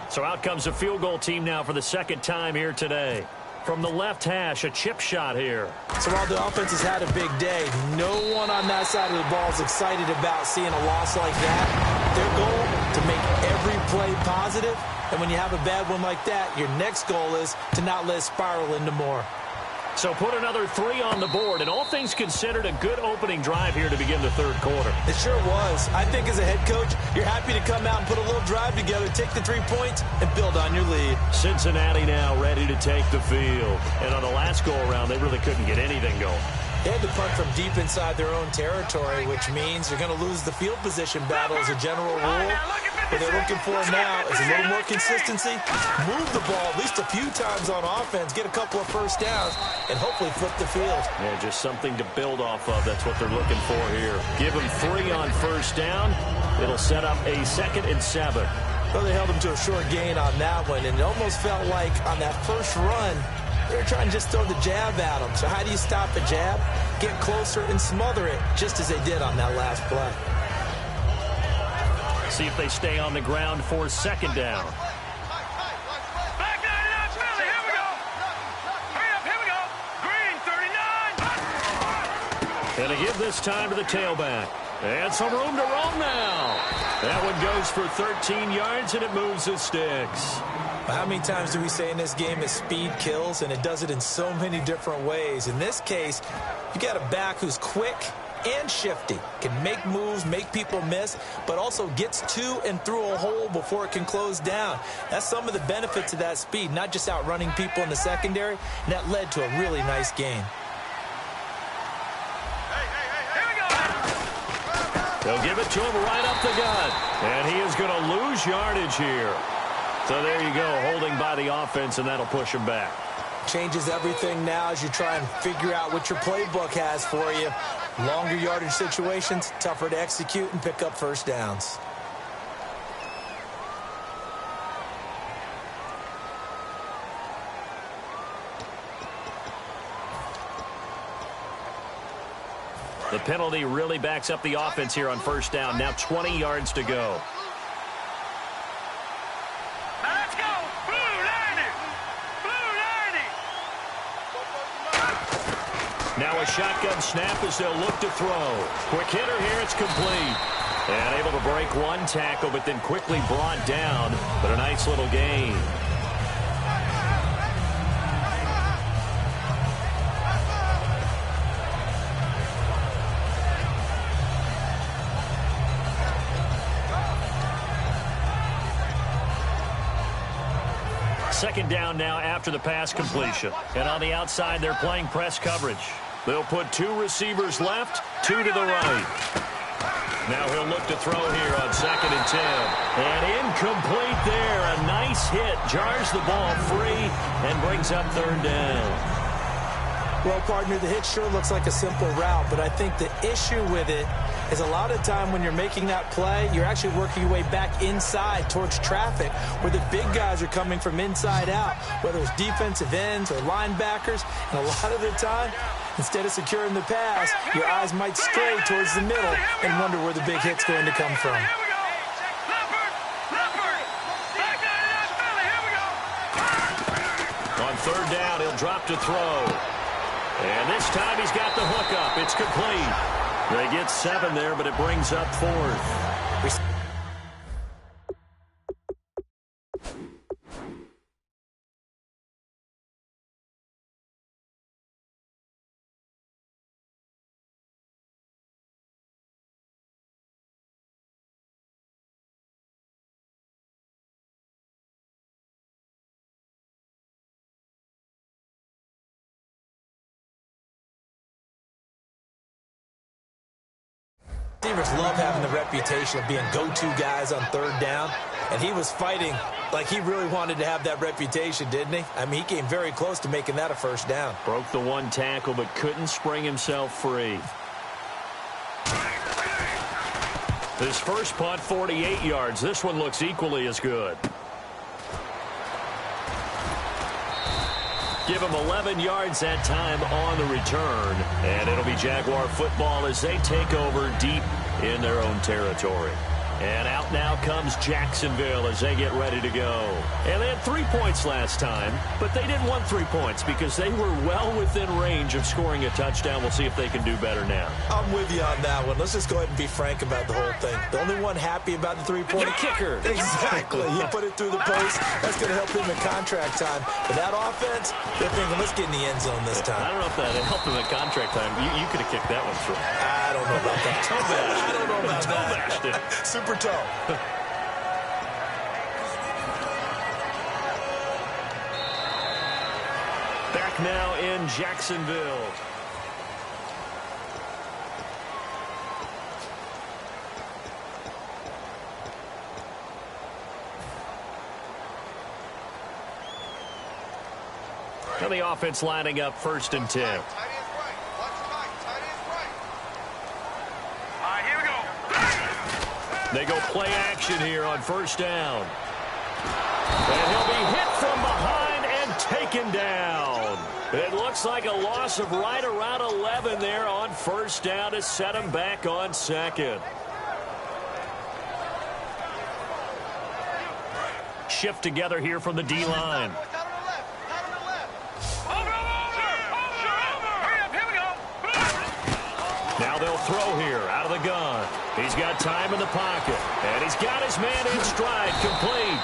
So out comes the field goal team now for the 2nd time here today. From the left hash, a chip shot here. So while the offense has had a big day, no one on that side of the ball is excited about seeing a loss like that. Their goal, to make every play positive. And when you have a bad one like that, your next goal is to not let it spiral into more. So put another 3 on the board, and all things considered, a good opening drive here to begin the third quarter. It sure was. I think as a head coach, you're happy to come out and put a little drive together, take the 3 points, and build on your lead. Cincinnati now ready to take the field. And on the last go-around, they really couldn't get anything going. They had to punt from deep inside their own territory, which means you're going to lose the field position battle as a general rule. What they're looking for now is a little more consistency, move the ball at least a few times on offense, get a couple of first downs, and hopefully flip the field. Yeah, just something to build off of. That's what they're looking for here. Give them 3 on first down. It'll set up a 2nd and 7. Well, they held them to a short gain on that one, and it almost felt like on that first run, they were trying to just throw the jab at them. So how do you stop a jab? Get closer and smother it, just as they did on that last play. See if they stay on the ground for 2nd down. Back 99, Philly, here we go. Hurry up, here we go. Green, 39. And to give this time to the tailback. And some room to roam now. That one goes for 13 yards, and it moves the sticks. Well, how many times do we say in this game that speed kills, and it does it in so many different ways? In this case, you got a back who's quick and shifty, can make moves, make people miss, but also gets to and through a hole before it can close down. That's some of the benefits of that speed, not just outrunning people in the secondary, and that led to a really nice game. They'll give it to him right up the gut, and he is going to lose yardage here. So there you go, holding by the offense, and that'll push him back. Changes everything now as you try and figure out what your playbook has for you. Longer yardage situations, tougher to execute and pick up first downs. The penalty really backs up the offense here on first down. Now 20 yards to go. Now let's go. Blue 90. Blue 90. Now a shotgun snap as they'll look to throw. Quick hitter here, it's complete. And able to break one tackle, but then quickly brought down. But a nice little gain. Second down now after the pass completion. And on the outside, they're playing press coverage. They'll put 2 receivers left, 2 to the right. Now he'll look to throw here on 2nd and 10. And incomplete there. A nice hit. Jars the ball free and brings up 3rd down. Well, partner, the hit sure looks like a simple route, but I think the issue with it is a lot of time when you're making that play, you're actually working your way back inside towards traffic where the big guys are coming from inside out, whether it's defensive ends or linebackers. And a lot of the time, instead of securing the pass, your eyes might stray towards the middle and wonder where the big hit's going to come from. On 3rd down, he'll drop to throw. And this time he's got the hook up. It's complete. They get 7 there, but it brings up 4th. Receivers love having the reputation of being go-to guys on 3rd down, and he was fighting like he really wanted to have that reputation, didn't he? I mean, he came very close to making that a first down. Broke the 1 tackle, but couldn't spring himself free. His first punt, 48 yards. This one looks equally as good. Give him 11 yards that time on the return. And it'll be Jaguar football as they take over deep in their own territory. And out now comes Jacksonville as they get ready to go. And they had 3 points last time, but they didn't want 3 points because they were well within range of scoring a touchdown. We'll see if they can do better now. I'm with you on that one. Let's just go ahead and be frank about the whole thing. The only one happy about the three-point kicker. Exactly. He put it through the post. That's going to help him in contract time. But that offense, they're thinking, let's get in the end zone this time. I don't know if that helped him in contract time. You could have kicked that one through. I don't know about that. I don't know about that. Super toe. Back now in Jacksonville. Now the offense lining up 1st and 10. They go play action here on 1st down. And he'll be hit from behind and taken down. It looks like a loss of right around 11 there on 1st down to set him back on 2nd. Shift together here from the D-line. Now they'll throw here out of the gun. He's got time in the pocket. And he's got his man in stride, complete.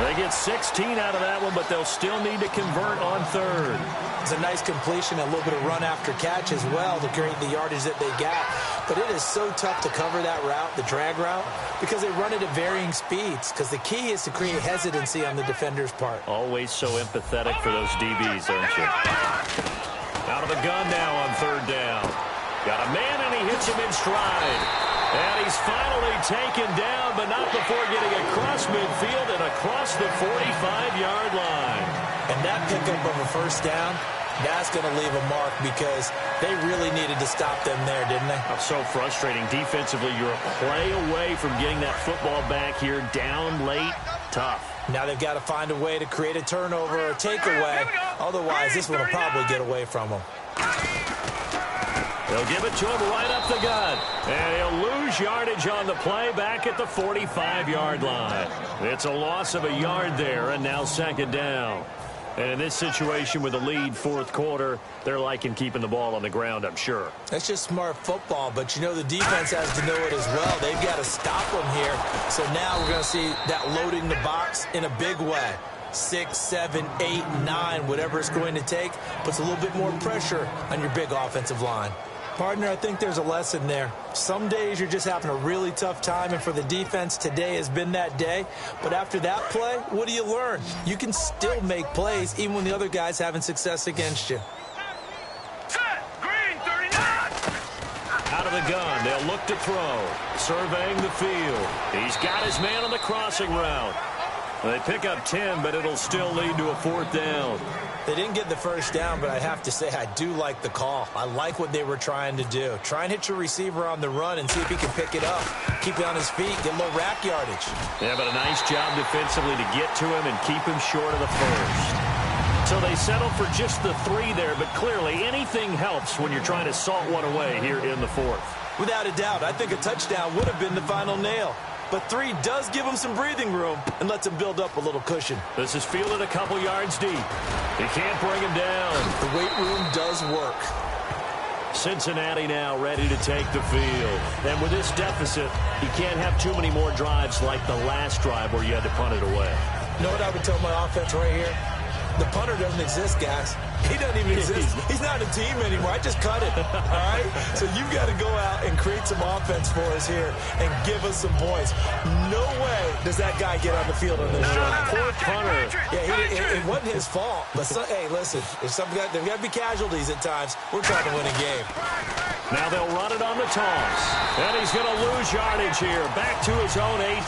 They get 16 out of that one, but they'll still need to convert on 3rd. It's a nice completion, a little bit of run after catch as well to create the yardage that they got. But it is so tough to cover that route, the drag route, because they run it at varying speeds. Because the key is to create hesitancy on the defender's part. Always so empathetic for those DBs, aren't you? Out of the gun now on 3rd down. Got a man, and he hits him in stride. And he's finally taken down, but not before getting across midfield and across the 45-yard line. And that pickup of a 1st down, that's going to leave a mark because they really needed to stop them there, didn't they? That's so frustrating. Defensively, you're a play away from getting that football back here down late. Tough. Now they've got to find a way to create a turnover or a takeaway. Otherwise, this one will probably get away from them. They'll give it to him right up the gut. And he'll lose yardage on the play back at the 45-yard line. It's a loss of a yard there, and now 2nd down. And in this situation with a lead 4th quarter, they're liking keeping the ball on the ground, I'm sure. That's just smart football, but you know the defense has to know it as well. They've got to stop them here. So now we're going to see that loading the box in a big way. 6, 7, 8, 9, whatever it's going to take, puts a little bit more pressure on your big offensive line. Partner, I think there's a lesson there. Some days you're just having a really tough time, and for the defense, today has been that day. But after that play, what do you learn? You can still make plays even when the other guy's having success against you. Out of the gun, they'll look to throw. Surveying the field. He's got his man on the crossing route. They pick up 10, but it'll still lead to a 4th down. They didn't get the 1st down, but I have to say I do like the call. I like what they were trying to do. Try and hit your receiver on the run and see if he can pick it up. Keep it on his feet, get a little rack yardage. Yeah, but a nice job defensively to get to him and keep him short of the 1st. So they settle for just the 3 there, but clearly anything helps when you're trying to salt one away here in the 4th. Without a doubt, I think a touchdown would have been the final nail. But 3 does give him some breathing room and lets him build up a little cushion. This is fielded a couple yards deep. He can't bring him down. The weight room does work. Cincinnati now ready to take the field. And with this deficit, you can't have too many more drives like the last drive where you had to punt it away. You know what I would tell my offense right here? The punter doesn't exist, guys. He doesn't even exist. He's not a team anymore. I just cut it, all right? So you've got to go out and create some offense for us here and give us some points. No way does that guy get on the field on this drive. Poor punter. Yeah, it wasn't his fault. But, hey, listen, there's got to be casualties at times. We're trying to win a game. Now they'll run it on the toss. And he's going to lose yardage here. Back to his own 18.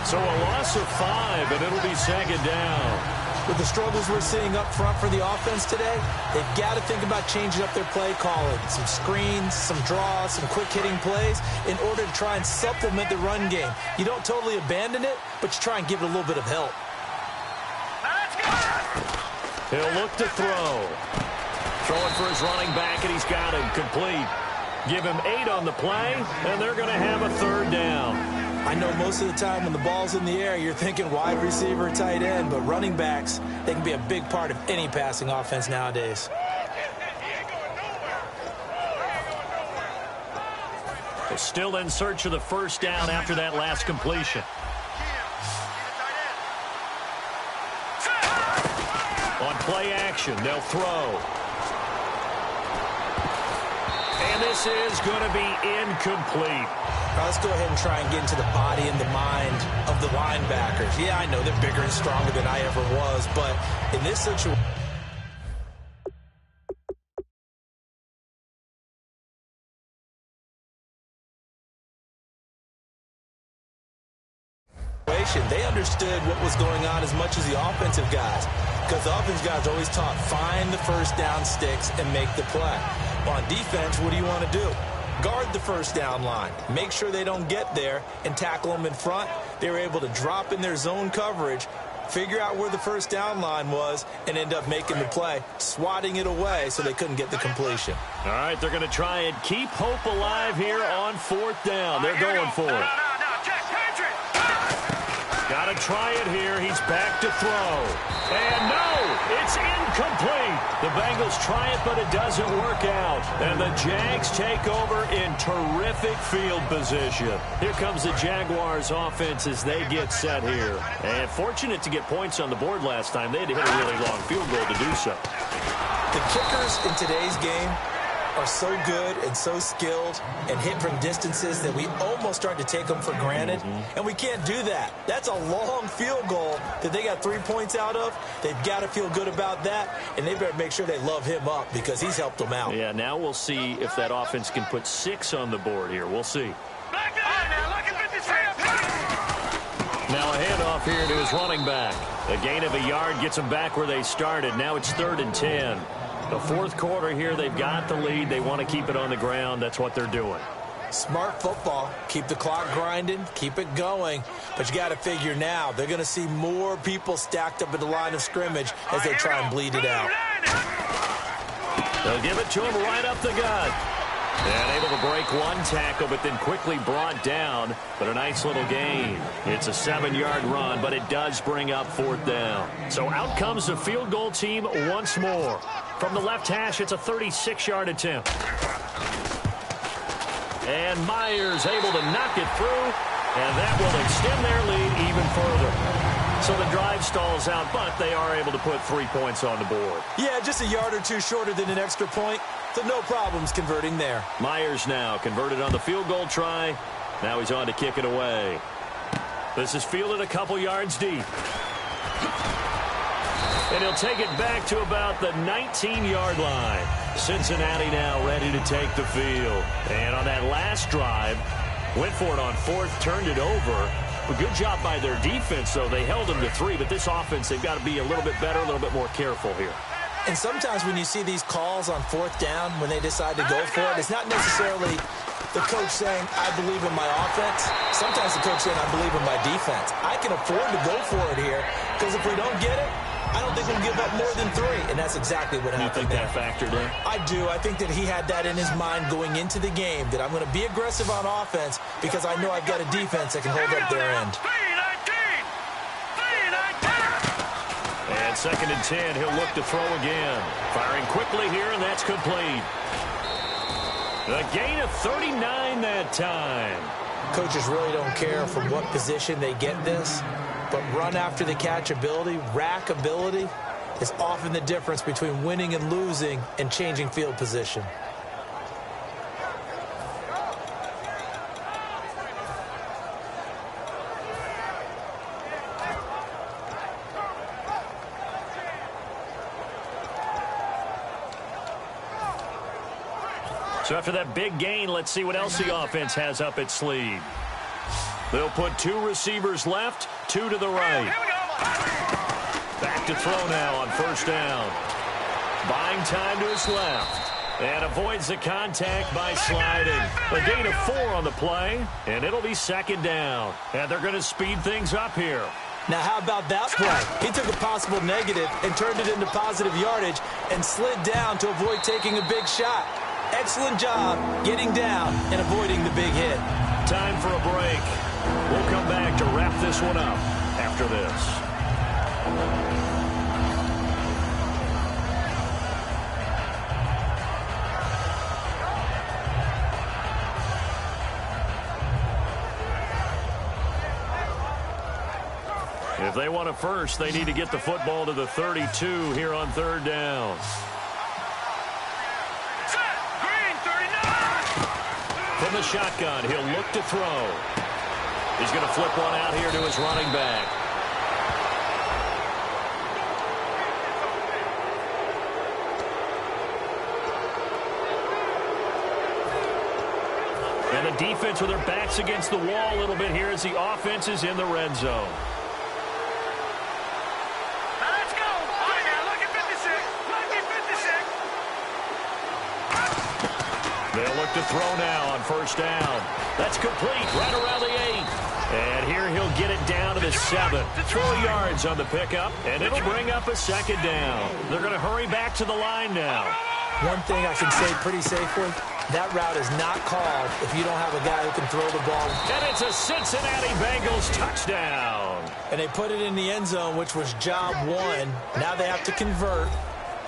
So a loss of 5, and it'll be 2nd down. With the struggles we're seeing up front for the offense today, they've got to think about changing up their play calling. Some screens, some draws, some quick-hitting plays in order to try and supplement the run game. You don't totally abandon it, but you try and give it a little bit of help. He'll look to throw. Throwing for his running back, and he's got him complete. Give him 8 on the play, and they're going to have a 3rd down. I know most of the time when the ball's in the air, you're thinking wide receiver, tight end, but running backs, they can be a big part of any passing offense nowadays. They're still in search of the first down after that last completion. On play action, they'll throw. And this is going to be incomplete. Let's go ahead and try and get into the body and the mind of the linebackers. Yeah, I know they're bigger and stronger than I ever was, but in this situation, they understood what was going on as much as the offensive guys, because the offensive guys always taught find the first down sticks and make the play. Well, on defense, what do you want to do? Guard the first down line. Make sure they don't get there and tackle them in front. They were able to drop in their zone coverage, figure out where the first down line was, and end up making the play, swatting it away so they couldn't get the completion. All right, they're going to try and keep hope alive here on fourth down. They're going for it. Got to try it here. He's back to throw. And no, it's incomplete. The Bengals try it, but it doesn't work out. And the Jags take over in terrific field position. Here comes the Jaguars offense as they get set here. And fortunate to get points on the board last time. They had to hit a really long field goal to do so. The kickers in today's game are so good and so skilled and hit from distances that we almost start to take them for granted. And we can't do that. That's a long field goal that they got 3 points out of. They've got to feel good about that, and they better make sure they love him up because he's helped them out. Yeah, now we'll see if that offense can put 6 on the board here. We'll see. Now a handoff here to his running back. A gain of a yard gets them back where they started. Now it's 3rd and 10. The fourth quarter here, they've got the lead. They want to keep it on the ground. That's what they're doing. Smart football. Keep the clock grinding. Keep it going. But you got to figure now, they're going to see more people stacked up at the line of scrimmage as they try and bleed it out. They'll give it to him right up the gut. And able to break one tackle, but then quickly brought down. But a nice little gain. It's a 7-yard run, but it does bring up 4th down. So out comes the field goal team once more. From the left hash, it's a 36-yard attempt. And Myers able to knock it through, and that will extend their lead even further. So the drive stalls out, but they are able to put 3 points on the board. Yeah, just a yard or two shorter than an extra point, so no problems converting there. Myers now converted on the field goal try. Now he's on to kick it away. This is fielded a couple yards deep. And he'll take it back to about the 19-yard line. Cincinnati now ready to take the field. And on that last drive, went for it on 4th, turned it over. A good job by their defense, though. They held them to 3, but this offense, they've got to be a little bit better, a little bit more careful here. And sometimes when you see these calls on 4th down, when they decide to go for it, it's not necessarily the coach saying, I believe in my offense. Sometimes the coach saying, I believe in my defense. I can afford to go for it here, because if we don't get it, I don't think we'll give up more than 3, and that's exactly what happened. You think that factored in? I do. I think that he had that in his mind going into the game, that I'm going to be aggressive on offense because I know I've got a defense that can hold up their end. And 2nd and 10, he'll look to throw again. Firing quickly here, and that's complete. A gain of 39 that time. Coaches really don't care from what position they get this. But run after the catch ability, rack ability, is often the difference between winning and losing and changing field position. So after that big gain, let's see what else the offense has up its sleeve. They'll put 2 receivers left, 2 to the right. Back to throw now on 1st down. Buying time to his left. And avoids the contact by sliding. A gain of 4 on the play, and it'll be 2nd down. And they're going to speed things up here. Now, how about that play? He took a possible negative and turned it into positive yardage and slid down to avoid taking a big shot. Excellent job getting down and avoiding the big hit. Time for a break. We'll this one up after this. If they want a first, they need to get the football to the 32 here on third down. From the shotgun, he'll look to throw. He's going to flip one out here to his running back. And the defense with their backs against the wall a little bit here as the offense is in the red zone. They'll look to throw now on first down. That's complete right around the 8. And here he'll get it down to the 7. 4 yards on the pickup, and it'll bring up a second down. They're going to hurry back to the line now. One thing I can say pretty safely, that route is not called if you don't have a guy who can throw the ball. And it's a Cincinnati Bengals touchdown. And they put it in the end zone, which was job one. Now they have to convert.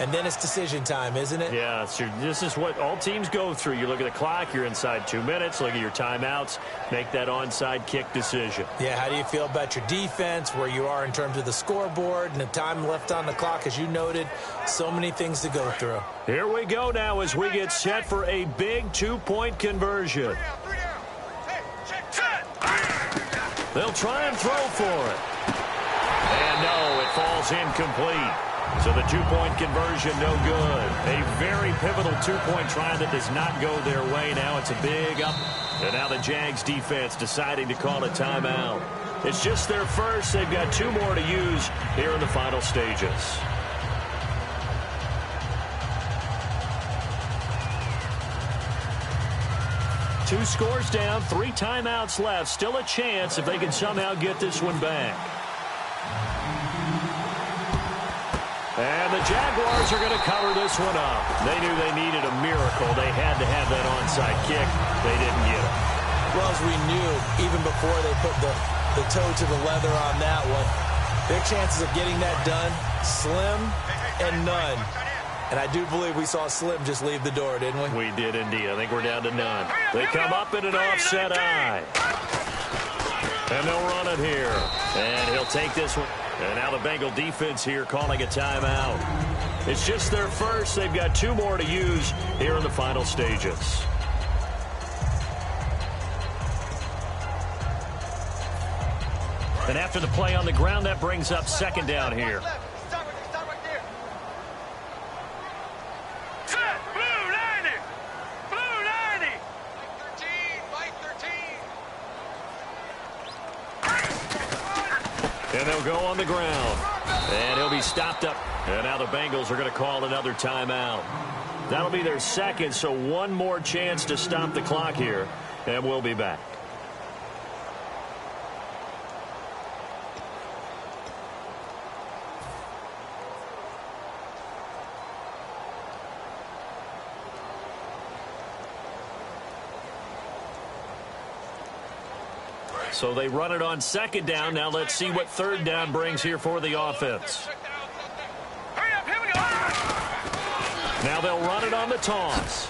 And then it's decision time, isn't it? Yeah, this is what all teams go through. You look at the clock, you're inside 2 minutes, look at your timeouts, make that onside kick decision. Yeah, how do you feel about your defense, where you are in terms of the scoreboard, and the time left on the clock, as you noted, so many things to go through. Here we go now as we get set for a big 2-point conversion. They'll try and throw for it. And no, it falls incomplete. So the 2-point conversion, no good. A very pivotal 2-point try that does not go their way. Now it's a big up. And now the Jags defense deciding to call a timeout. It's just their first. They've got 2 more to use here in the final stages. Two scores down, 3 timeouts left. Still a chance if they can somehow get this one back. And the Jaguars are going to cover this one up. They knew they needed a miracle. They had to have that onside kick. They didn't get it. Well, as we knew, even before they put the toe to the leather on that one, their chances of getting that done, slim and none. And I do believe we saw Slim just leave the door, didn't we? We did indeed. I think we're down to none. They come up in an offset eye. And they'll run it here. And he'll take this one. And now the Bengal defense here calling a timeout. It's just their first. They've got 2 more to use here in the final stages. And after the play on the ground, that brings up second down here. And they'll go on the ground. And he'll be stopped up. And now the Bengals are going to call another timeout. That'll be their second, so 1 more chance to stop the clock here. And we'll be back. So they run it on second down. Now let's see what third down brings here for the offense. Now they'll run it on the toss.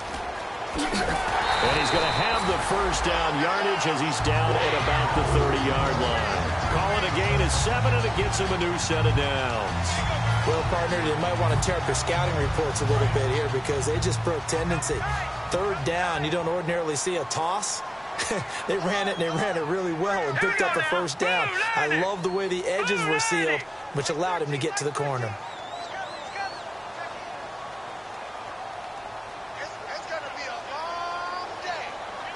And he's going to have the first down yardage as he's down at about the 30-yard line. Call it a gain of 7, and it gets him a new set of downs. Well, partner, they might want to tear up their scouting reports a little bit here because they just broke tendency. Third down, you don't ordinarily see a toss. They ran it, and they ran it really well and picked up the first down. I love the way the edges were sealed, which allowed him to get to the corner. It's going to be a long day.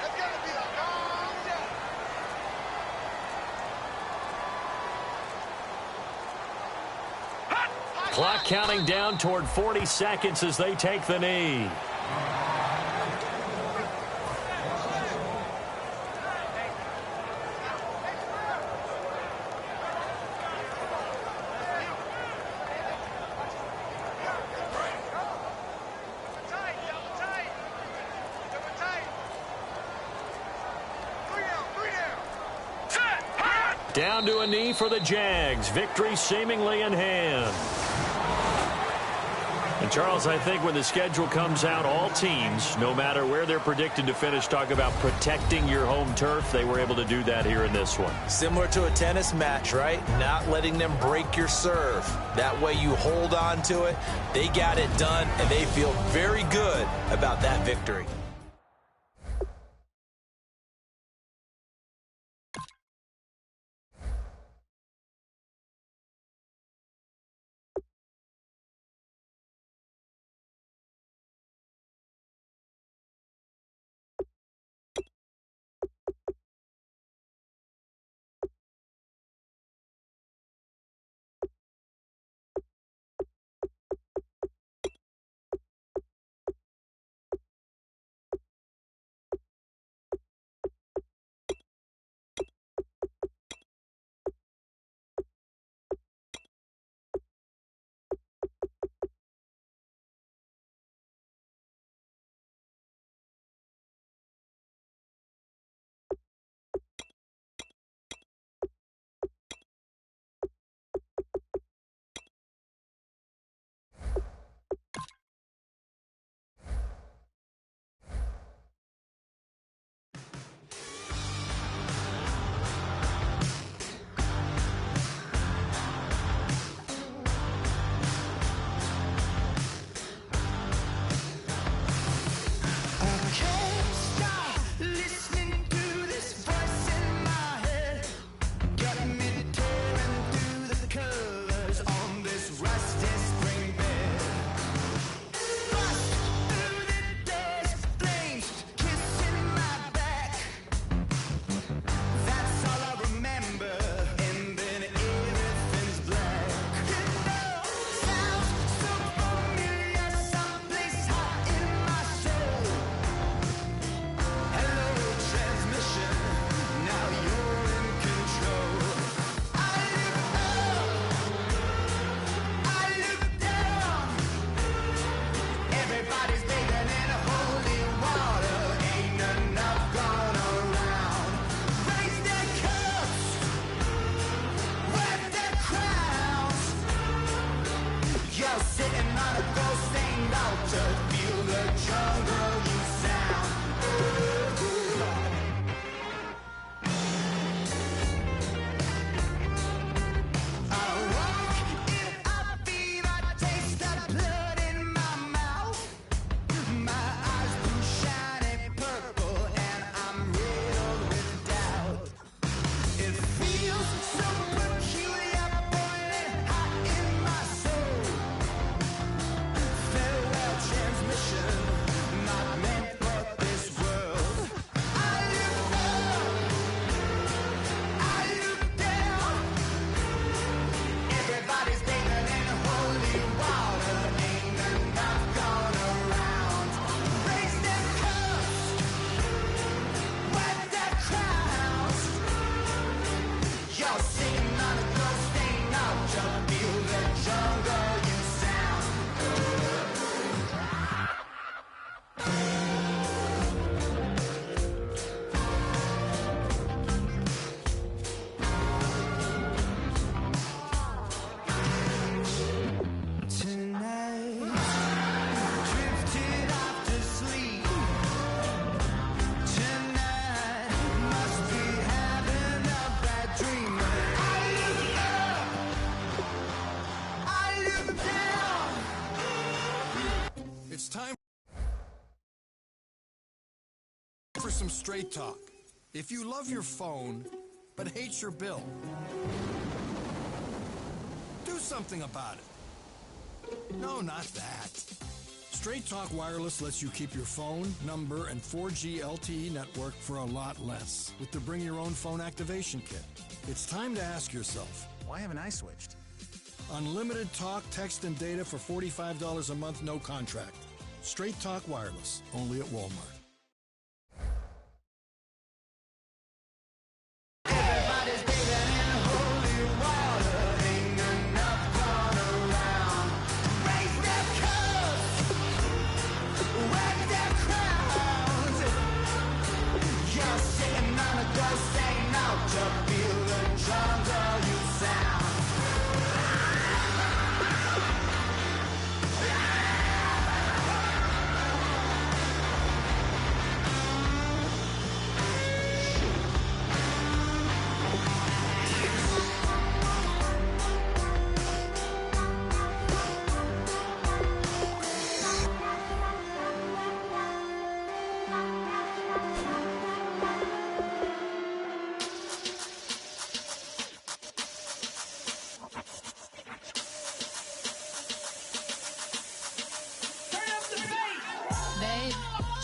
It's going to be a long day. Clock counting down toward 40 seconds as they take the knee. Down to a knee for the Jags. Victory seemingly in hand. And, Charles, I think when the schedule comes out, all teams, no matter where they're predicted to finish, talk about protecting your home turf. They were able to do that here in this one. Similar to a tennis match, right? Not letting them break your serve. That way you hold on to it. They got it done, and they feel very good about that victory. Some straight talk. If you love your phone but hate your bill, do something about it. No, not that. Straight Talk Wireless lets you keep your phone, number, and 4G LTE network for a lot less with the Bring Your Own Phone activation kit. It's time to ask yourself, why haven't I switched? Unlimited talk, text, and data for $45 a month, no contract. Straight Talk Wireless, only at Walmart. You're sitting on a ghost, saying no to feel the joy.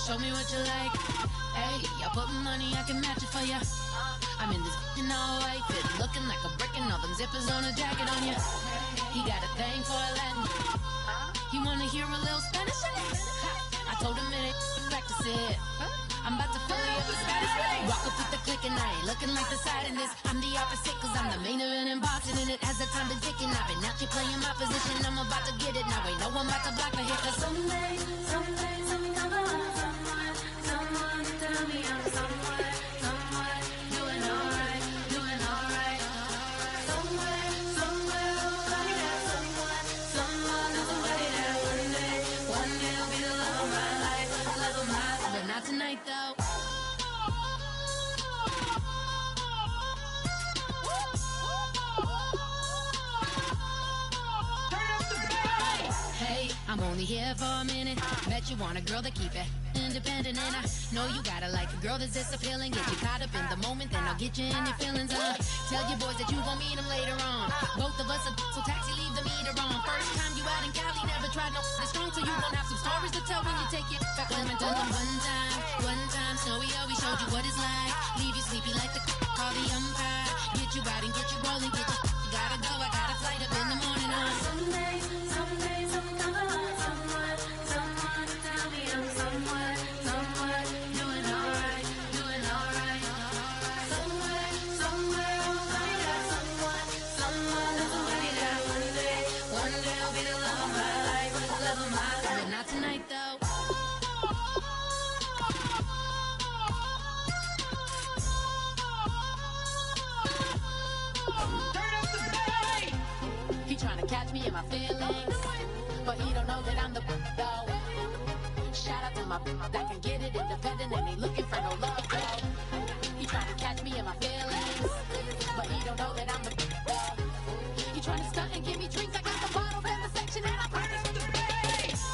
show me what you like. Hey, y'all put money, I can match it for ya. I'm in this in all white fit, looking like a brick and all them zippers on a jacket on ya. He got a thing for a Latin. He wanna hear a little Spanish in it. I told him it ain't practice it. I'm about to fill you up with Spanish. Walk up with the click and I ain't looking like the side in this. I'm the opposite cause I'm the main event and boxing in it. As the time been ticking, I've been out here playing my position. I'm about to get it now. Ain't no one about to block the hit. Cause someday, something come along. Someone tell me I'm someone doing alright. Somewhere, somebody that someone knows somebody that one day will be the love of my life, but not tonight though. Hey, I'm only here for a minute. Bet you want a girl to keep it independent, and I know you gotta like a girl that's this appealing. Get you caught up in the moment, then I'll get you in your feelings. Tell your boys that you gon' meet them later on. Both of us are so taxi, leave the meter on. First time you out in Cali, never tried no strong, so you gon' have some stories to tell when you take it back home. And tell them one time, Snowy always showed you what it's like. Leave you sleepy like the call the umpire. Get you out and get you rolling, get you gotta go. I got a flight up in the morning on someday, something come along. Someone tell me I'm someone doing alright. Somewhere, somebody that someone knows somebody that one day will be the love of my life, but not tonight though. He tryna catch me in my feelings, but he don't know that I'm the though. Shout out to my that can get it independent and ain't looking for no love though. He tryna catch me in my feelings, but he don't know that I'm the though. He tryna stunt and give me drinks. I got the bottles in the section and I practice with the bass.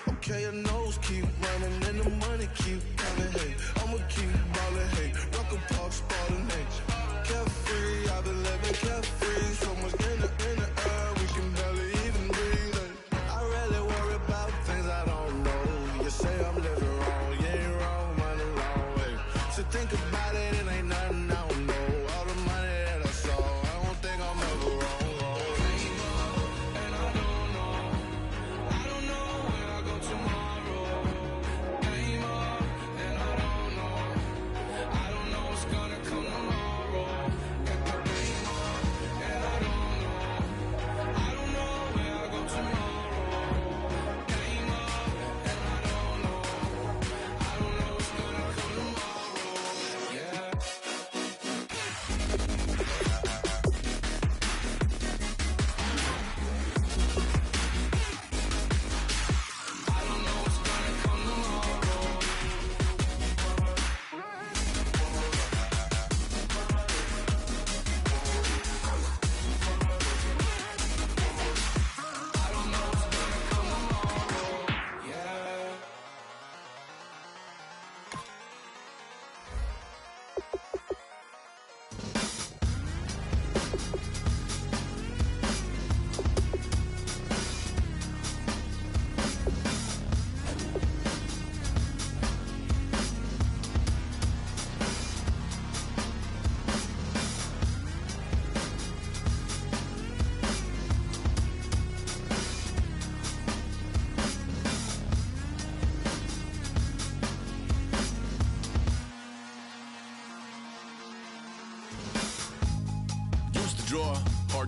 Okay, your nose keep running and the money keep coming. Hey, I'ma keep ballin'. Hey, rock a park, spallin'. Hey, carefree, I've been living carefree. So much in the air, we can barely even breathe. Hey, I really worry about things I don't know. You say I'm living wrong, you ain't wrong, money long way. So think about it, it ain't nothing I don't know. All the money that I saw, I don't think I'm ever wrong.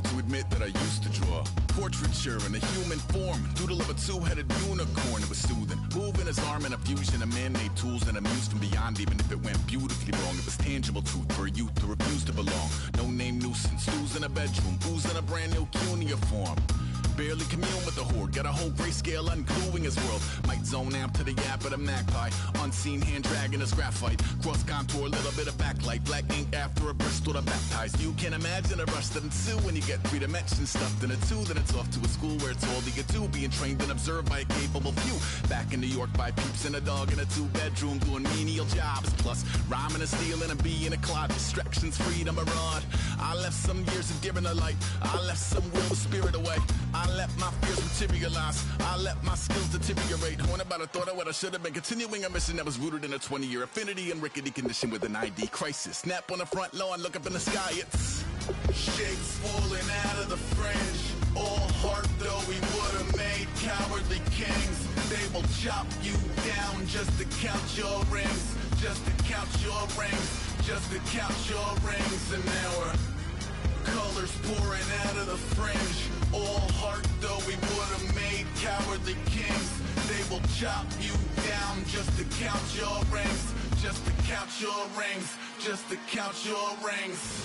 Hard to admit that I used to draw portraiture in a human form, doodle of a two-headed unicorn. It was soothing, moving his arm in a fusion of man-made tools and amused from beyond. Even if it went beautifully wrong, it was tangible truth for a youth who refused to belong. No name nuisance, who's in a bedroom, who's in a brand new cuneiform. Barely commune with the horde, got a whole grayscale ungluing his world. Might zone amp to the yap of the magpie, unseen hand dragging his graphite. Cross contour, little bit of backlight, black ink after a Bristol to baptize. You can imagine a rush that ensue when you get 3 dimensions stuffed in a 2. Then it's off to a school where it's all you get to, being trained and observed by a capable few. Back in New York by peeps and a dog in a 2-bedroom doing menial jobs. Plus rhyming and stealing and being a clod, distractions, freedom, a rod. I left some years of giving a light, I left some will of spirit away. I let my fears materialize, I let my skills deteriorate. Horn about a thought of what I should have been, continuing a mission that was rooted in a 20-year affinity and rickety condition with an ID crisis. Snap on the front lawn, look up in the sky, it's shapes falling out of the fringe. All heart though we would have made cowardly kings. They will chop you down just to count your rings, just to count your rings, just to count your rings. And now we're colors pouring out of the fringe. All heart though we would have made cowardly kings. They will chop you down just to count your rings, just to count your rings, just to count your rings.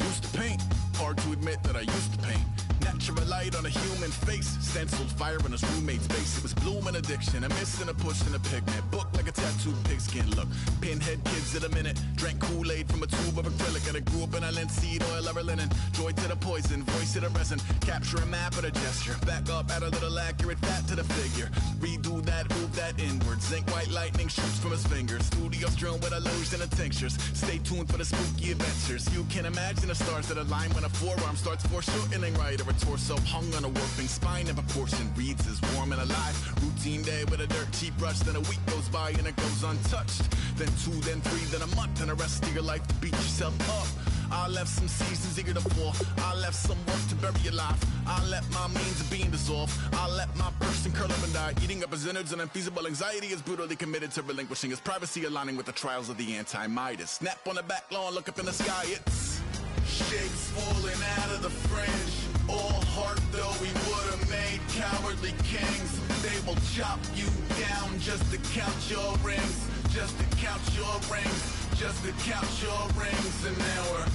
Used to paint, hard to admit that I used to paint. Natural light on a human face, stenciled fire in his roommate's face. It was bloom and addiction, a miss and a push and a pigment. Book like a tattooed pigskin look. Pinhead kids at a minute, drank Kool-Aid from a tube of acrylic. And I grew up in a linseed oil of linen. Joy to the poison, voice to the resin. Capture a map of a gesture. Back up, add a little accurate fat to the figure. Redo that, move that inward. Zinc white lightning shoots from his fingers. Studio strewn with illusion and tinctures. Stay tuned for the spooky adventures. You can imagine the stars that align when a forearm starts foreshortening right, or a torso hung on a warping spine of a portion reads as warm and alive. Routine day with a dirt cheap brush, then a week goes by and it goes untouched. Then 2, then 3, then a month, and the rest of your life to beat yourself up. I left some seasons eager to fall, I left some work to bury alive. I let my means of being dissolve, I let my person curl up and die. Eating up his innards and unfeasible anxiety is brutally committed to relinquishing his privacy, aligning with the trials of the anti-Midas. Snap on the back lawn, look up in the sky, it's shapes falling out of the fringe. All heart though we would have made cowardly kings. They will chop you down just to count your rings, just to count your rings, just to count your rings. And now we're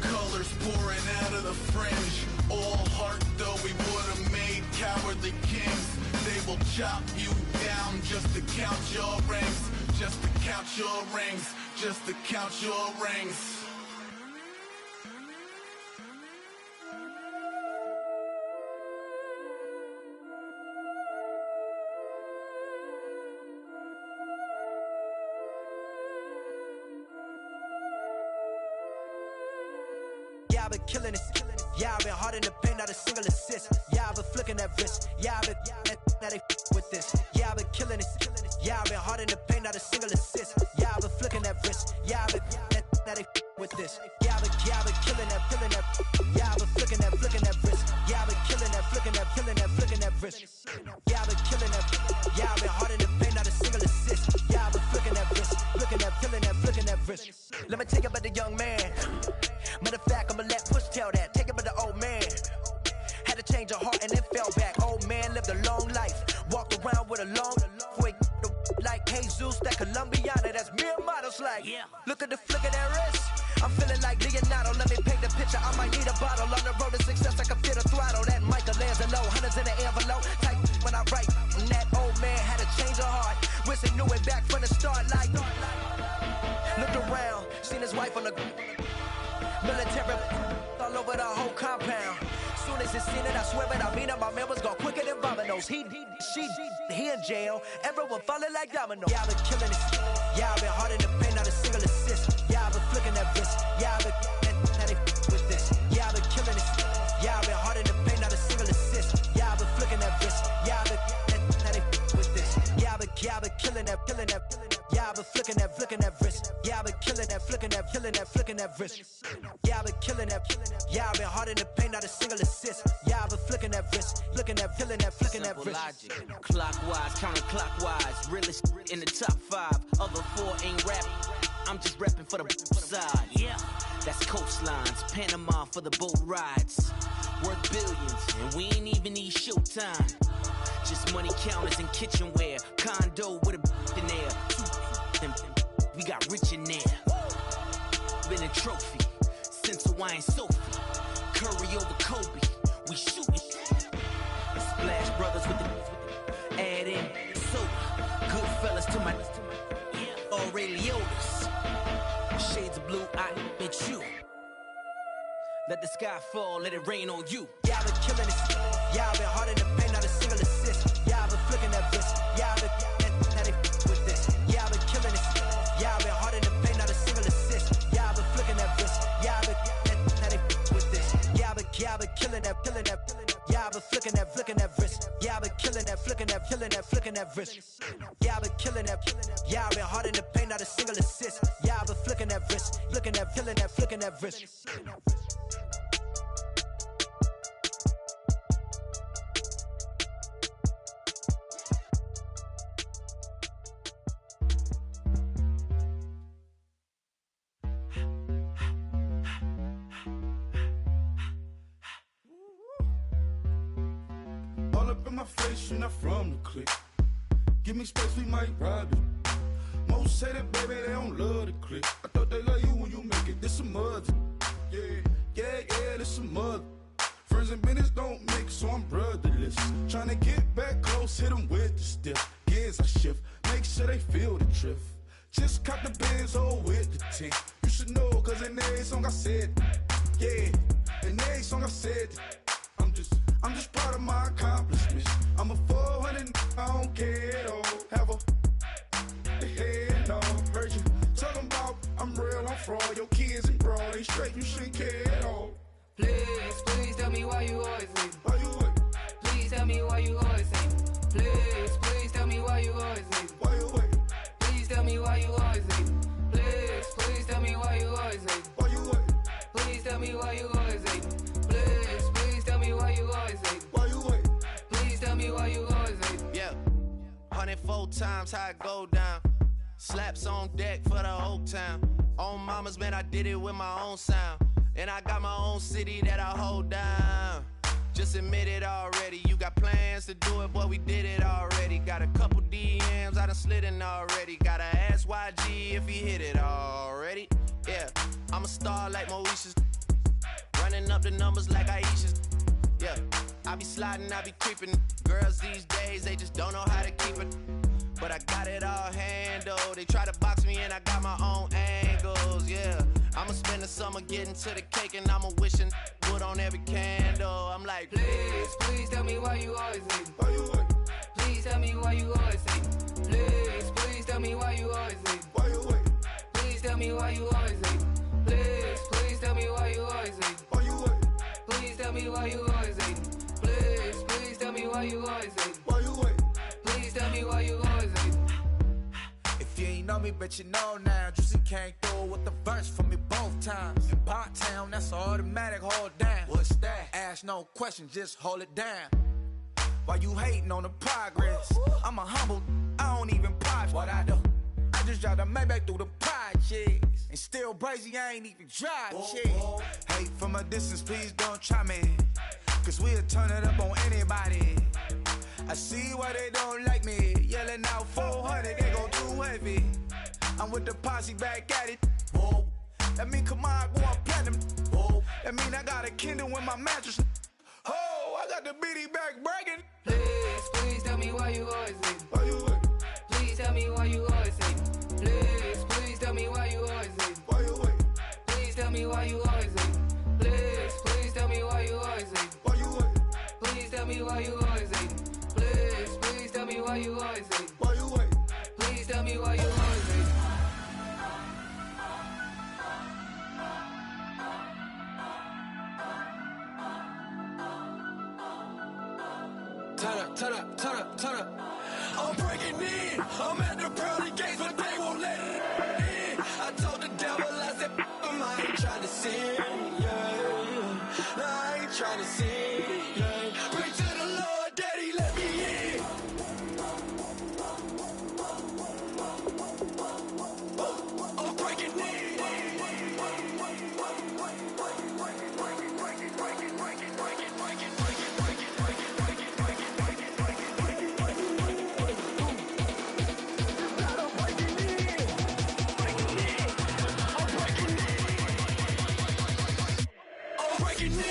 colors pouring out of the fringe. All heart though we would have made cowardly kings. They will chop you down just to count your rings, just to count your rings, just to count your rings. Yeah, I've been killing it. Yeah, I've been hard in the paint, not a single assist. Yeah, I've been flicking that wrist. Yeah, I've been now they with this. Yeah, I've been killing it. Yeah, I've been hard in the paint, not a single assist. Yeah, I've been flicking that wrist. Yeah, I've been now they with this. Yeah, I've been killing that. Yeah, I've been flicking that wrist. Yeah, I've been killing that, flicking that wrist. Yeah, I've been killing that. Yeah, I've been hard in the paint, not a single assist. Yeah, I've been flicking that wrist, flicking that wrist. Let me take it about the young man. Matter of fact, I'ma let Push tell that. Take it by the old man. Had to change her heart and then fell back. Old man lived a long life. Walked around with a long way like Jesus, that Colombiana. That's mere models like. Look at the flick of that wrist. I'm feeling like Leonardo. Let me paint the picture. I might need a bottle. On the road to success, I can feel the throttle. That Michelangelo, hundreds in the envelope. Type when I write. And that old man had to change her heart. Wish he knew it back from the start. Like, looked around, seen his wife on the military all over the whole compound. Soon as he seen it, I swear it, I mean it, my man was gone quicker than Domino's. He in jail, everyone falling like dominoes. Yeah, I've been killing it. Yeah, I've been hard in the paint, not a single assist. Yeah, I've been flicking that wrist. Yeah, I've been now they with this. Yeah, I've been killing it. Yeah, I've been hard in the paint, not a single assist. Yeah, I've been flicking that wrist. Yeah, I've been now they with this. Yeah, I've been killing that. Yeah, I've been flicking that wrist. Yeah, I've been killing that, flicking that wrist. Yeah, I've been killing that. Yeah, I've been hard in the paint, not a single assist. Yeah, I've been flicking that wrist, flicking that wrist. Logic, clockwise, counterclockwise. Realest in the top 5. Other 4 ain't rap. I'm just repping for the side. Yeah, That's coastlines, Panama for the boat rides. Worth billions, and we ain't even need showtime. Just money counters and kitchenware. Condo with a in there. We got rich in there. Been a trophy since Hawaiian Sophie. Curry over Kobe. We shootin'. Splash Brothers with the add in soda. Good fellas to my Aureliotas. Shades of blue, I met you. Let the sky fall, let it rain on you. Yeah, I've been killing this. Yeah, I've been hard in the paint, not a single assist. Yeah, I've been flicking that wrist. Yeah, I've been now they with this. Yeah, I've been killing this. Yeah, I've been hard in the paint, not a single assist. Yeah, I've been flicking that wrist. Yeah, I've been now they with this. Yeah, I've been killing that. Yeah, I've been flicking that wrist. Yeah, I've been killing that, flicking that wrist. Yeah, I've been killing that. Yeah, I've been hard in the paint, not a single assist. Yeah, I've been flicking that wrist, flicking that wrist. All up in my face, you're not from the clique. Give me space, we might rob it. Most say that, baby, they don't love the clique. I thought they love you when you make it. This some mother. Yeah, this some mother. Friends and business don't mix, so I'm brotherless. Tryna get back close, hit them with the stiff. Gears I shift, make sure they feel the drift. Just caught the Benz, with the tint. You should know, cause in every song I said, yeah, in every song I said, I'm just proud of my accomplishments. I'm a 400, I don't care at all. Have a head on. Heard you talking about I'm real, I'm fraud. Your kids and broad ain't straight, you shouldn't care at all. Please tell me why you always leave. Why you what? Please tell me why you always leave. Please tell me why you always leave. Why you what? Please tell me why you always leave. Please tell me why you always leave. Why you what? Please tell me why you always leave. Please tell me why you always leave. Why you what? Please tell me why you always leave. Yeah, 104 times how it go down. Slaps on deck for the whole town. On mamas, man, I did it with my own sound. And I got my own city that I hold down. Just admit it already. You got plans to do it, boy, we did it already. Got a couple DMs, I done slid in already. Gotta ask YG if he hit it already. Yeah, I'm a star like Moesha's. Running up the numbers like Aisha's. Yeah, I be sliding, I be creeping. Girls these days, they just don't know how to keep it. But I got it all handled. They try to box me and I got my own angles, yeah. I'ma spend the summer getting to the cake and I'ma wishing put on every candle. I'm like, please tell me why you always leave. Why you what? Please tell me why you always leave. Please tell me why you always leave. Why you what? Please tell me why you always leave. Please tell me why you always leave. Why you what? Please tell me why you always leave. Please tell me why you always leave. Why you what? Please tell me why you always leave. If you ain't know me, bet you know now. Juicy came through with the verse for me both times. In Pot Town, that's automatic, hold down. What's that? Ask no question, just hold it down. Why you hating on the progress? I'm a humble, I don't even pop what I do. I just drive the Maybach through the projects. And still brazy, I ain't even drive shit. Hate from a distance, please don't try me. Cause we'll turn it up on anybody. I see why they don't like me. Yelling out 400, they go too heavy. I'm with the posse back at it. Whoa. That mean come on, going platinum. Whoa. That mean I got a Kindle in my mattress. Oh, I got the BD back bragging. Please tell me why you always leave. Why you what? Please tell me why you always leave. Please tell me why you always leave. Why you what? Please tell me why you always leave. Please tell me why you always leave. Why you what? Please tell me why you always leave. Please tell me why you always leave. Why you what? Please tell me why you always leave. Turn up. I'm breaking in. I'm at the pearly gates, but they won't let it in. I told the devil, I said, I ain't trying to sin, yeah. I ain't trying to sin, yeah. Pray to the Lord, Daddy, let me in. I'm breaking in. breaking in.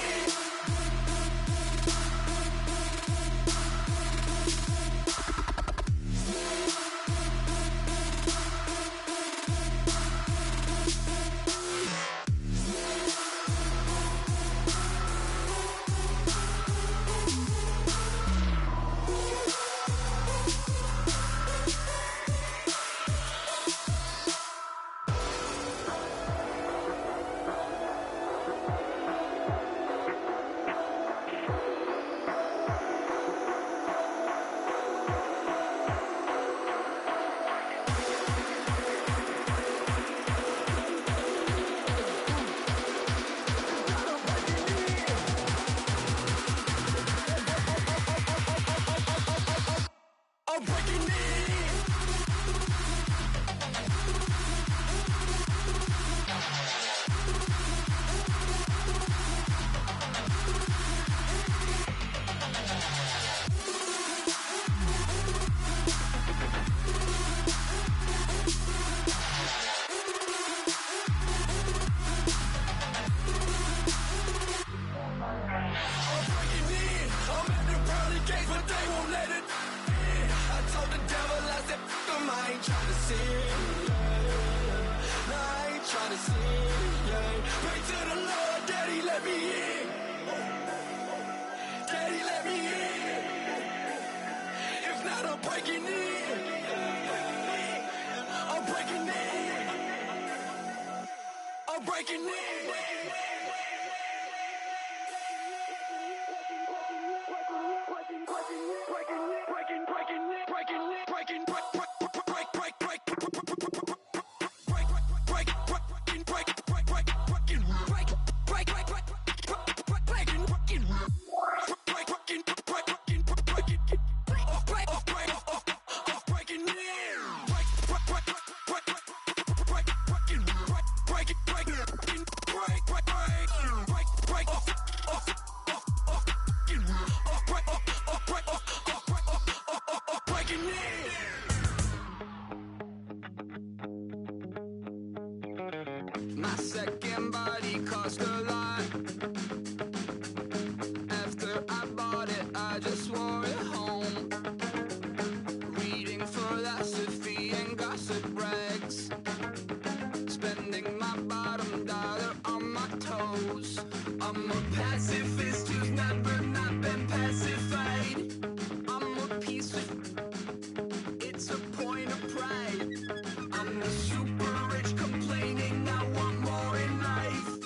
My second body cost a lot. After I bought it, I just wore it home. Reading philosophy and gossip rags. Spending my bottom dollar on my toes. I'm a pacifist who's never not been pacified. I'm a piece of... It's a point of pride. I'm the super rich complaining I want more in life.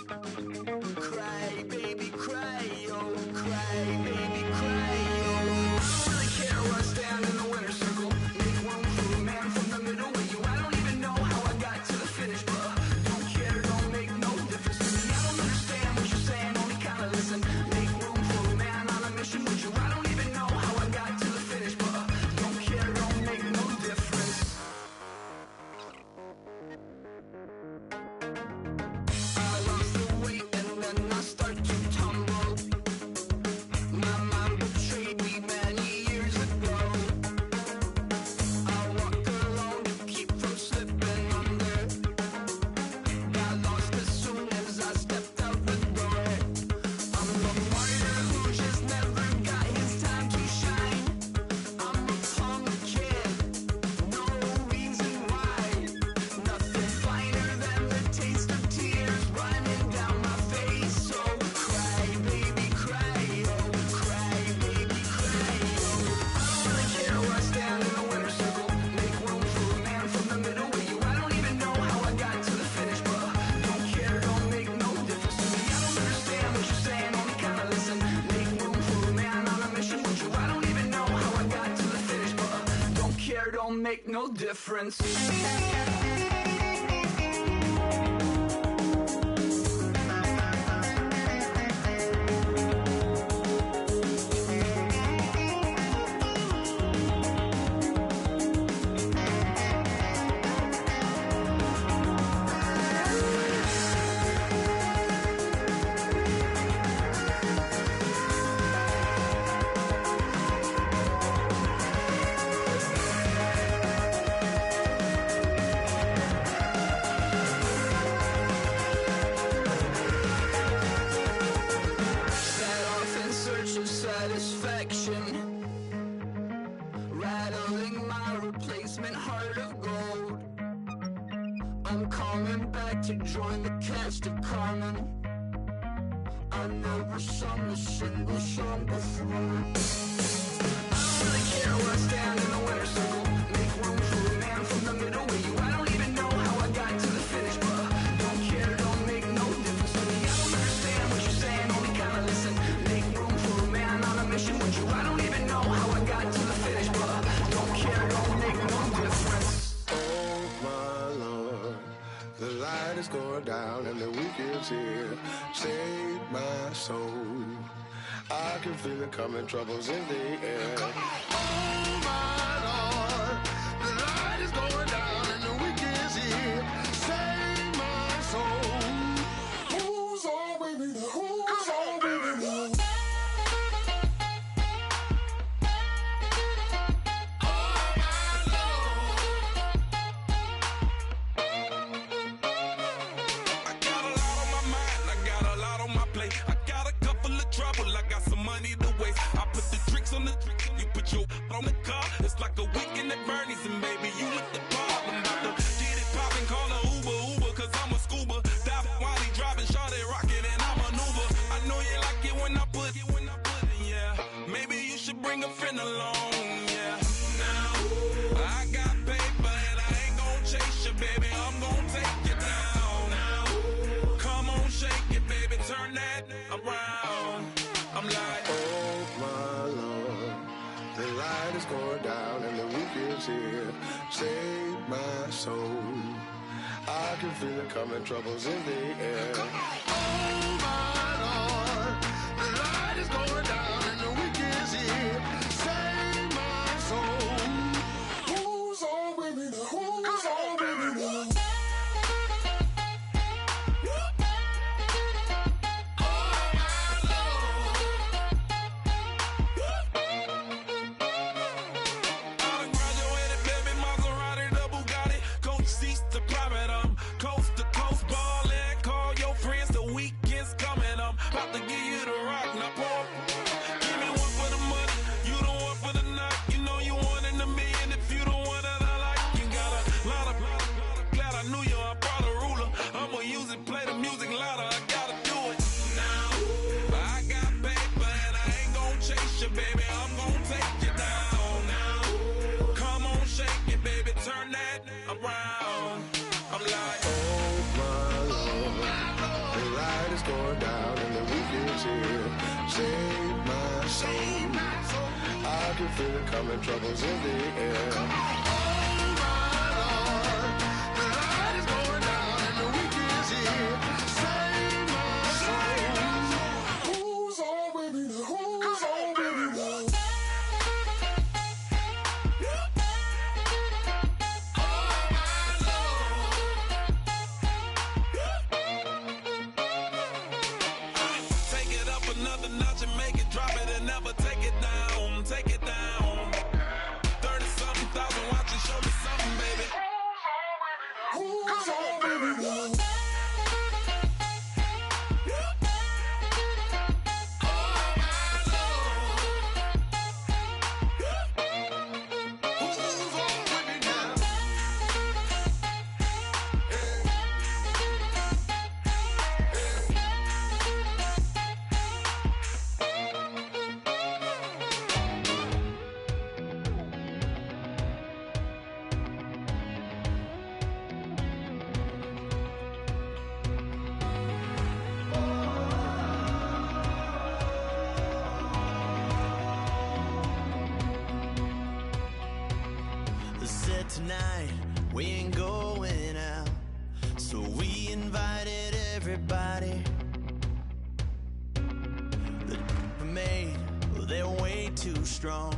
Cry, baby, cry, oh, cry, baby, cry, oh. I don't really care where I stand in the winner's circle. Make room for a man from the middle with you. I don't even know how I got to the finish, but don't care, don't make no difference to me. I don't understand what you're saying, only kinda listen. Make room for a man on a mission with you. I don't even know how I got to the finish, but don't care, don't make no difference. I lost the weight and then I start to tumble. My mind betrayed me many years ago. I walk alone to keep from slipping under. Got lost as soon as I stepped out the door. I'm a martyr who just never got his time to shine. I'm a punk kid, no reason why. Nothing finer than the taste of tears running down my face. So cry, baby, cry, oh, cry, baby, cry, oh. I don't really care where I stand in the winner's circle. Make room for a man from the middle with you. I don't even know how I got to the finish, but don't care, don't make no difference to me. I don't understand what you're saying, only kinda listen. Make room for a man on a mission with you. I don't even know how I got to the finish, but don't care, don't make no difference. never sung a single song before. I don't really care where I stand in the winner's circle. Make room for a man from the middle with you. I don't even know how I got to the finish, but don't care, don't make no difference to me. I don't understand what you're saying, only kinda listen. Make room for a man on a mission with you. I don't even know how I got to the finish, but don't care, don't make no difference. Oh my Lord, the light is going down and the week is here. Save my soul. I can feel it coming, troubles in the air. Oh my Lord, the light is going down and the week is here. Save my soul. Who's on with me? Who's on with me? I got a lot on my mind, I got a lot on my plate. I got a couple of trouble, I got some money to waste. I put the drinks on the you put your on the car. It's like a weekend at Bernie's and baby, you look the part. I'm about to get it poppin', call a Uber, cause I'm a scuba. Dive while he driving, shawty rocket and I maneuver. I know you like it when I put it, yeah. Maybe you should bring a friend along, yeah. Now, I got paper and I ain't gon' chase you, baby, I'm gon' take you down. Now, come on, shake it, baby, turn that around. I'm like, Oh my Lord, the light is going down and the week is here. Save my soul. I can feel it coming, troubles in the air. Oh my Lord, the light is going down and the week is here. Save my soul. Who's on with me now? Who's on with me now? I graduated, baby, Maserati, the Bugatti, coach seats to private, coast to coast ballin'. Call your friends, the weekend's coming, about to give you the rock, now pour. Give me one for the money, you the one for the night. You know you one in a million if you the one that I like. You got a lot of glad I knew you, I brought a ruler. I'ma use it, play the music louder, I gotta do it now. I got paper and I ain't gon' chase you, baby, I'm gon' take you down now. Come on, shake it, baby, turn that around. I'm like, Oh my Lord, the light is going down and the week is here. Save my soul. I can feel it coming, troubles in the air. Oh my Lord, the light is going down and the week is here. Save my soul. Who's on with me now? Who's on with me now? take it up another notch and make it drop it and never take it down. Take it down. 30-something thousand watching, show me something, baby. Who's on with me now? Who's on with me now? Said tonight we ain't going out, so we invited everybody. The we made, well, they're way too strong,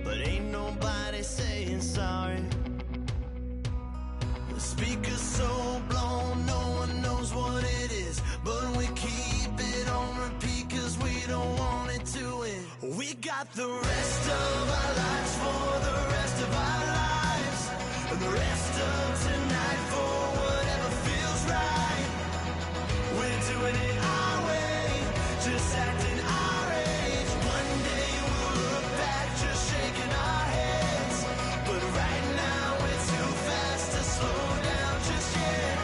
but ain't nobody saying sorry. The speaker's so blown, no one knows what it is, but we keep it on repeat 'cause we don't want it to end. We got the rest of our lives for the rest of our lives, and the rest of tonight for whatever feels right. We're doing it our way, just acting our age. One day we'll look back just shaking our heads, but right now we're too fast to slow down just yet.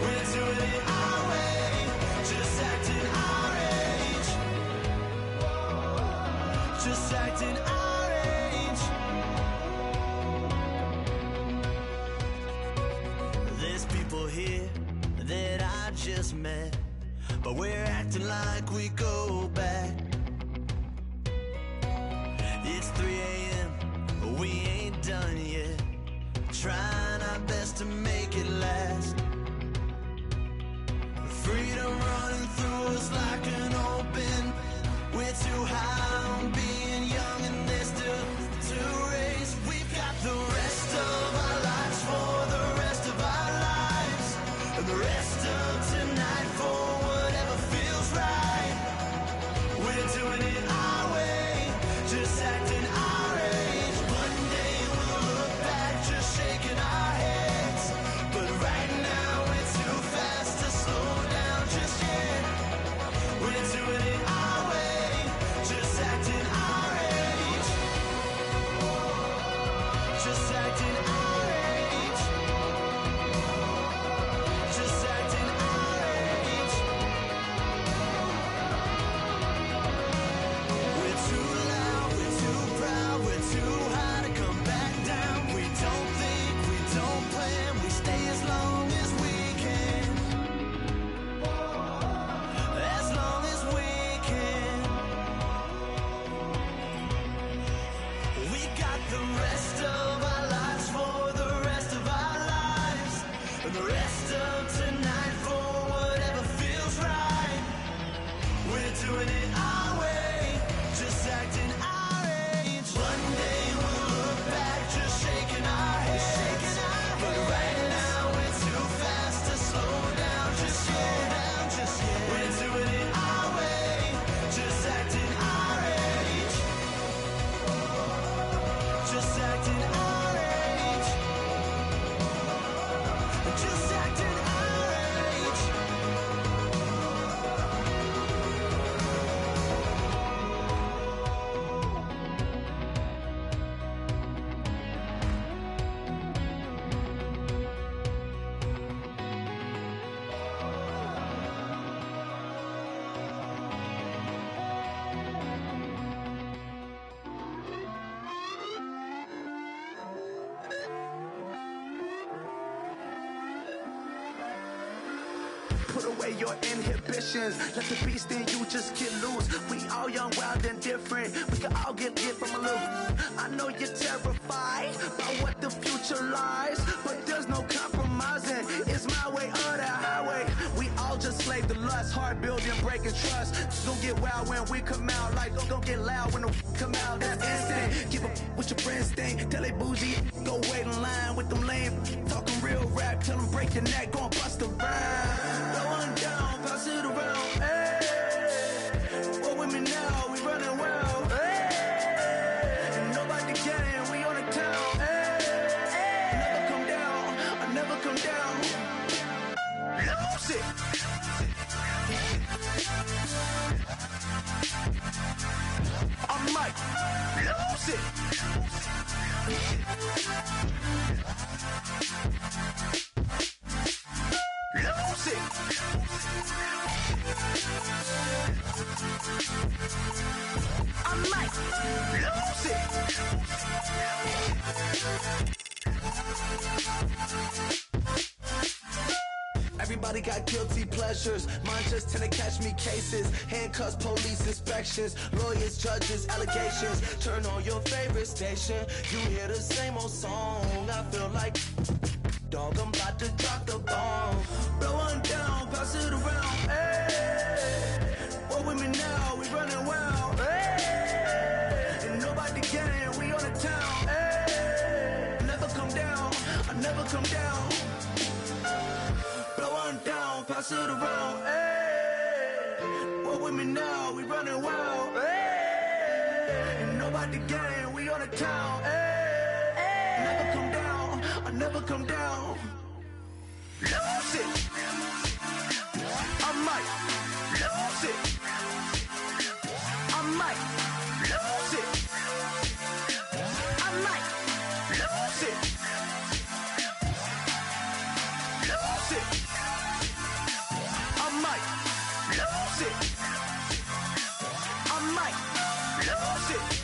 We're doing it our way, just acting our age. just acting our age. There's people here that I just met, but we're acting like we go back. It's 3 a.m., we ain't done yet, trying our best to make it last. Freedom running through us like an open. We're too high on being young and there's still to race. We've got the rest of our lives for the rest of our lives, and the rest of tonight for whatever feels right. We're doing it our way, just acting our age. One day we'll look back just shaking our heads, but right now we're too fast to slow down just yet. We're doing it our way, just acting our age. Just acting our age. Just acting our age. We're too loud, we're too proud, we're too high to come back down. We don't think, we don't plan, we stay as long as we can. As long as we can. We got the rest of our lives for the rest of our lives, and the rest of tonight for whatever feels right. We're doing it our way, just acting our age. One day we'll look back just shaking our heads, but right now we're too fast to slow down just yet. We're doing it our way, just acting our age. Just acting our age. Just acting our age. Put away your inhibitions. Let the beast in you just get loose. We all young, wild, and different. We can all get lit from a little. I know you're terrified by what the future lies, but there's no compromising. It's my way or the highway. We all just slave to lust, hard building, breaking trust. Don't get wild when we come out. Like don't get loud when the come out. That's instant. Give up what your friends think. Tell they bougie, go wait in line with them lame. Talking real rap, tell them break your neck, go and bust a rhyme. Going down, pass it around. Hey, what with me now? We running wild. Hey, and nobody can. We on the town. Hey, never come down. I never come down. Lose it. I might lose it. Lose it. I might lose it. Everybody got guilty pleasures. Mine just tend to catch me cases. Handcuffs, police inspections, lawyers, judges, allegations. Turn on your favorite station. You hear the same old song. I feel like dog, I'm about to drop the bomb. Blow one down, pass it around. Hey, what with me now? We running wild. Hey, and nobody can. We on the town. Hey, never come down. I never come down. Blow one down, pass it around. Hey, what with me now? We running wild. Hey, and nobody can. We on the town. Hey, never come down. I never come down. Lose it. I might lose it. I might lose it. I might lose it. Lose it. I might lose it. I might lose it.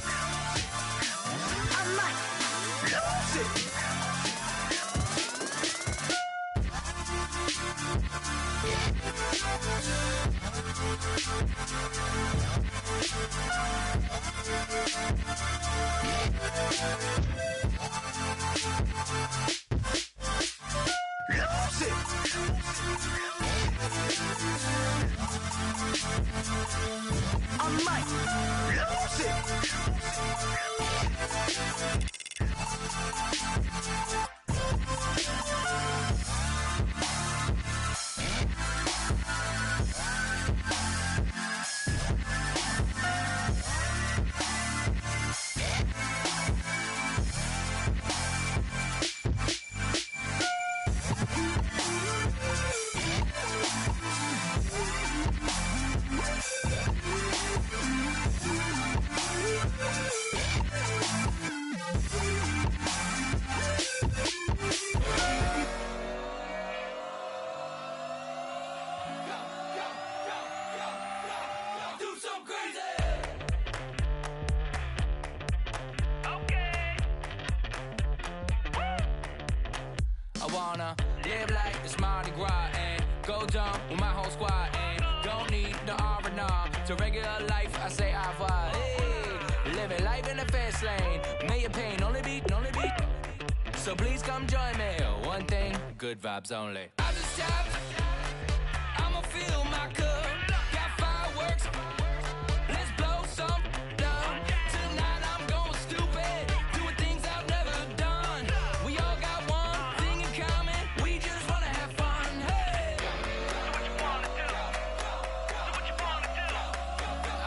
I wanna live like it's Mardi Gras and go dumb with my whole squad and don't need the R&R to regular life. I say au revoir. Hey, living life in the fast lane. May your pain only be. So please come join me. One thing, good vibes only. I just tapped. I'ma fill my cup. Got fireworks. Let's blow some down. Tonight I'm going stupid. Doing things I've never done. We all got one thing in common. We just wanna have fun. Hey. Do what you wanna do. Do what you wanna do.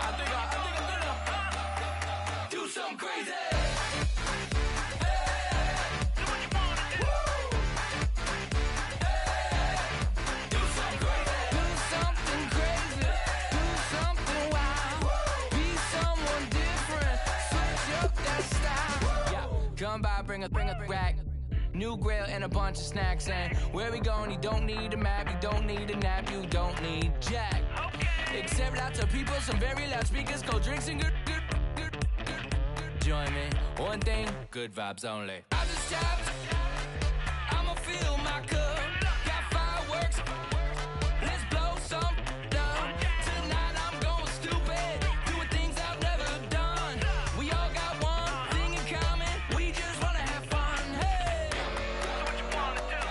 I think I'm gonna do something crazy. Come by, bring a rack. New grill and a bunch of snacks. And where we going, you don't need a map. You don't need a nap. You don't need jack. Except lots of people, some very loud speakers, cold drinks and good. Join me. One thing, good vibes only. I just tapped. I'ma fill my cup. Got fireworks. Let's blow some down. Tonight I'm going stupid. Doing things I've never done. We all got one thing in common. We just wanna have fun. Hey. Do what you wanna do.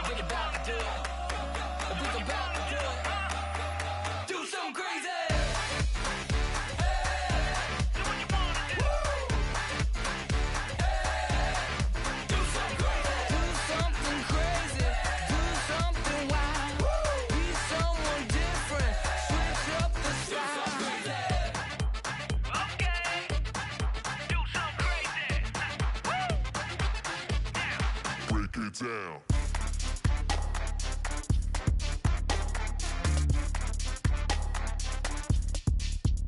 Think about to do it. Think about to do it. Do something crazy. Do what you wanna do. Do something crazy. Do something crazy. Do something wild. Be someone different. Switch up the style. Okay. Do something crazy. Break it down.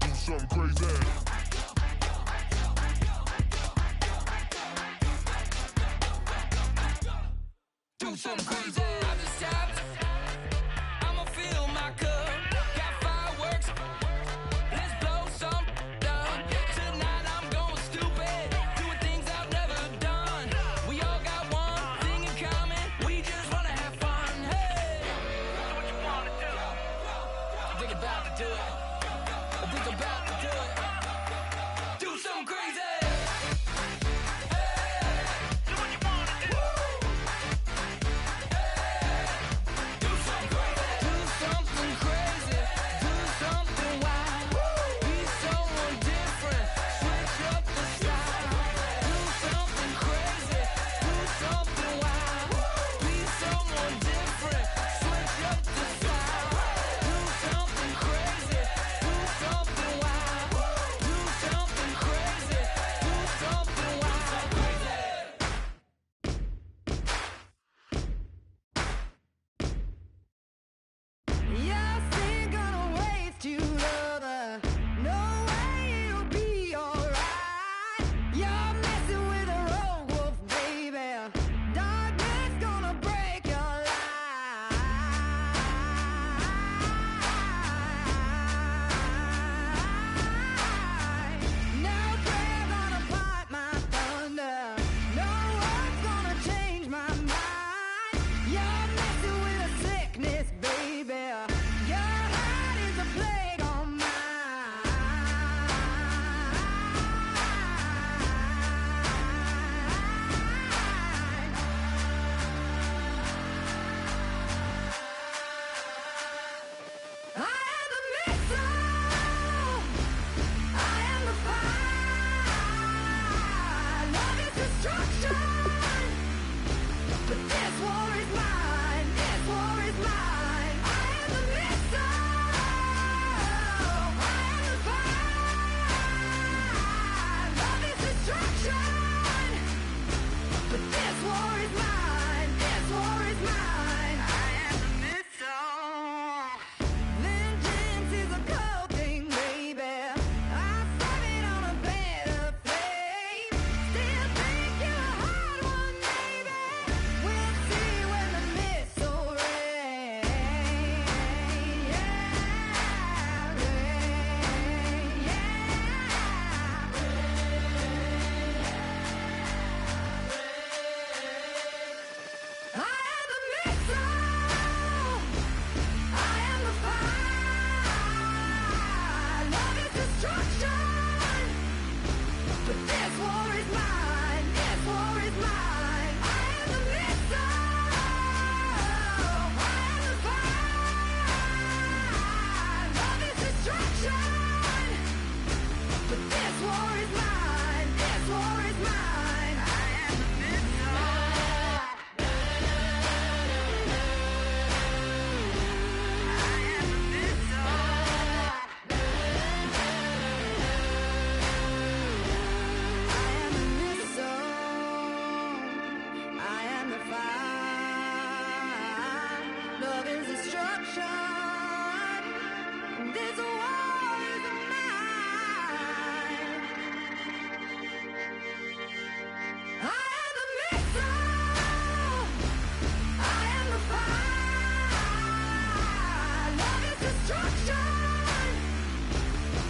Do something crazy. Do something crazy. I just tapped. I'ma fill my cup. Got fireworks. Let's blow some down. Tonight I'm going stupid. Doing things I've never done. We all got one thing in common. We just wanna have fun. Hey. Do what you wanna do. Think about to do it. Think about to do it. Do something crazy. Do what you wanna do. Do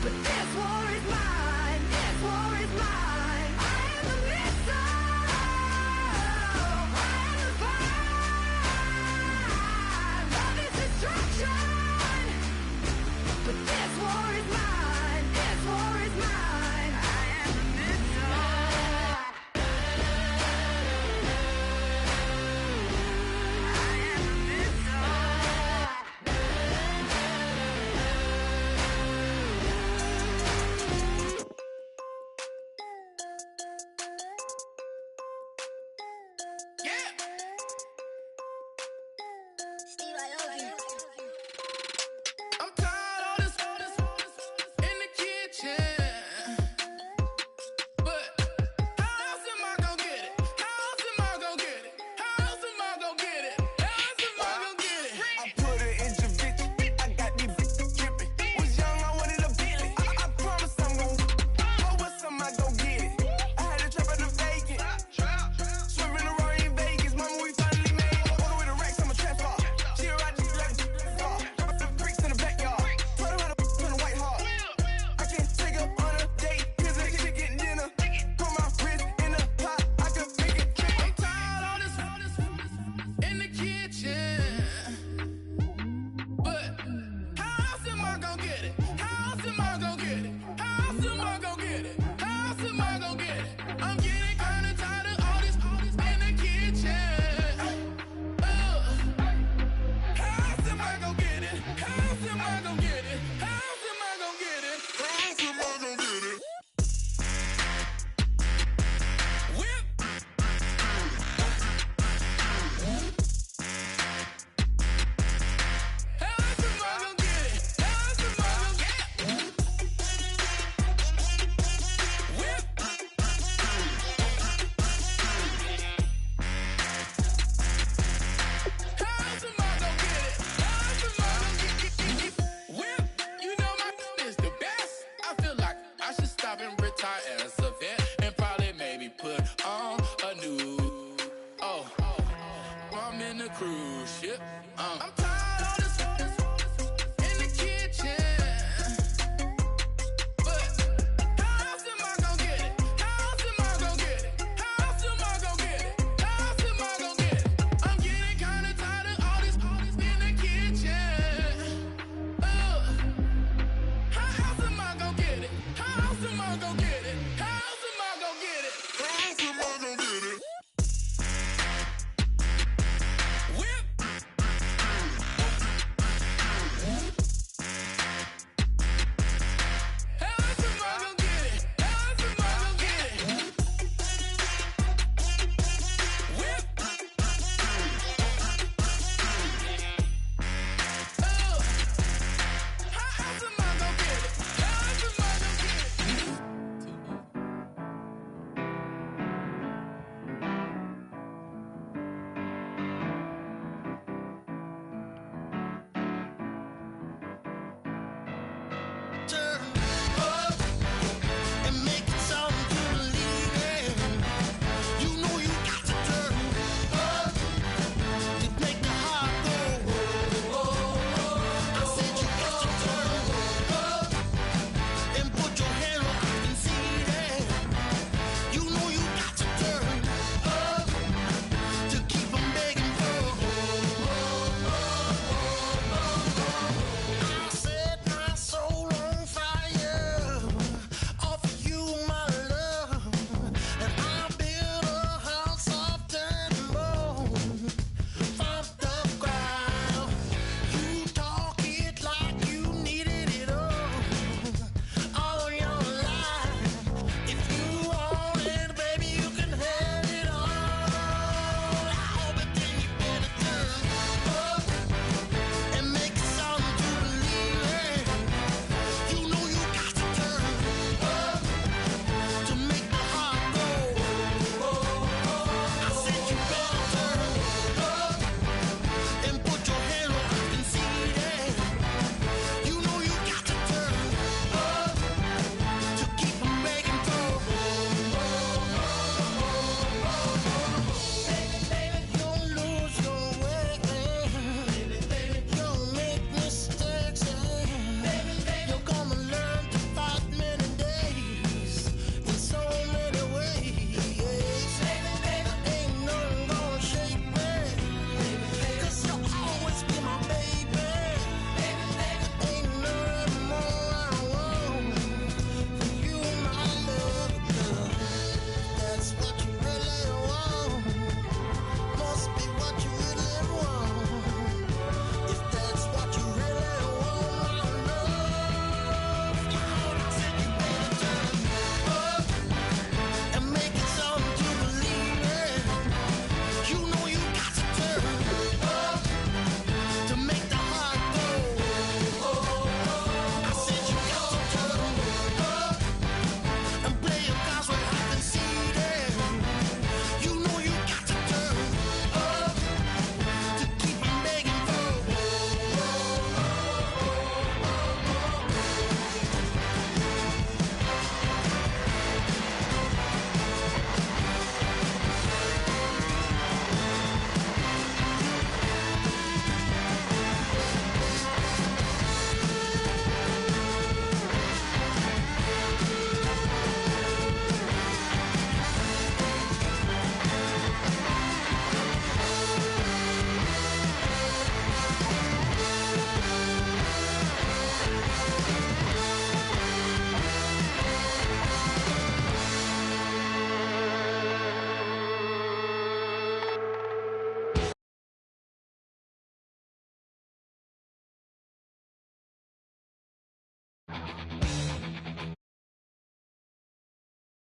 But this war is mine. This war is mine. I am the missile. I am the fire. Love is destruction. But this war is mine. This war is mine. I am the missile. I am the missile. I'm tired of this in the kitchen. But how else am I gonna get it? How else am I gonna get it? How else am I gonna get it? How else am I gonna get it? I put it in your bitch. I got these bitches dripping. Was young, I wanted a Bentley. I promise I'm gon' go with some, I gon' get it. I had a trap at the vacant. Swerving the road in Vegas. Mama, we finally made it. Walking with the racks, I'm a trap star. She a ride just like the bricks in the backyard. Put her on the white heart. I can't take her on a date. Cause the chicken dinner. Put my wrist in the pot. I could make it trip. I'm tired of this in the kitchen. But how else am I gonna get it? How else am I gonna get it? How else am I gonna get it? How else am I gonna get it? I'm getting kinda tired of all this in the kitchen. How else am I gonna get it? How else am I gonna get it? How else am I gonna get it? How else am I gonna get it? Whip. How else am I gonna get it? How else am I gonna get it? Whip. How else am I gonna get it? How else am I gonna get it? Whip. You know my is the best. I feel like I should stop and retire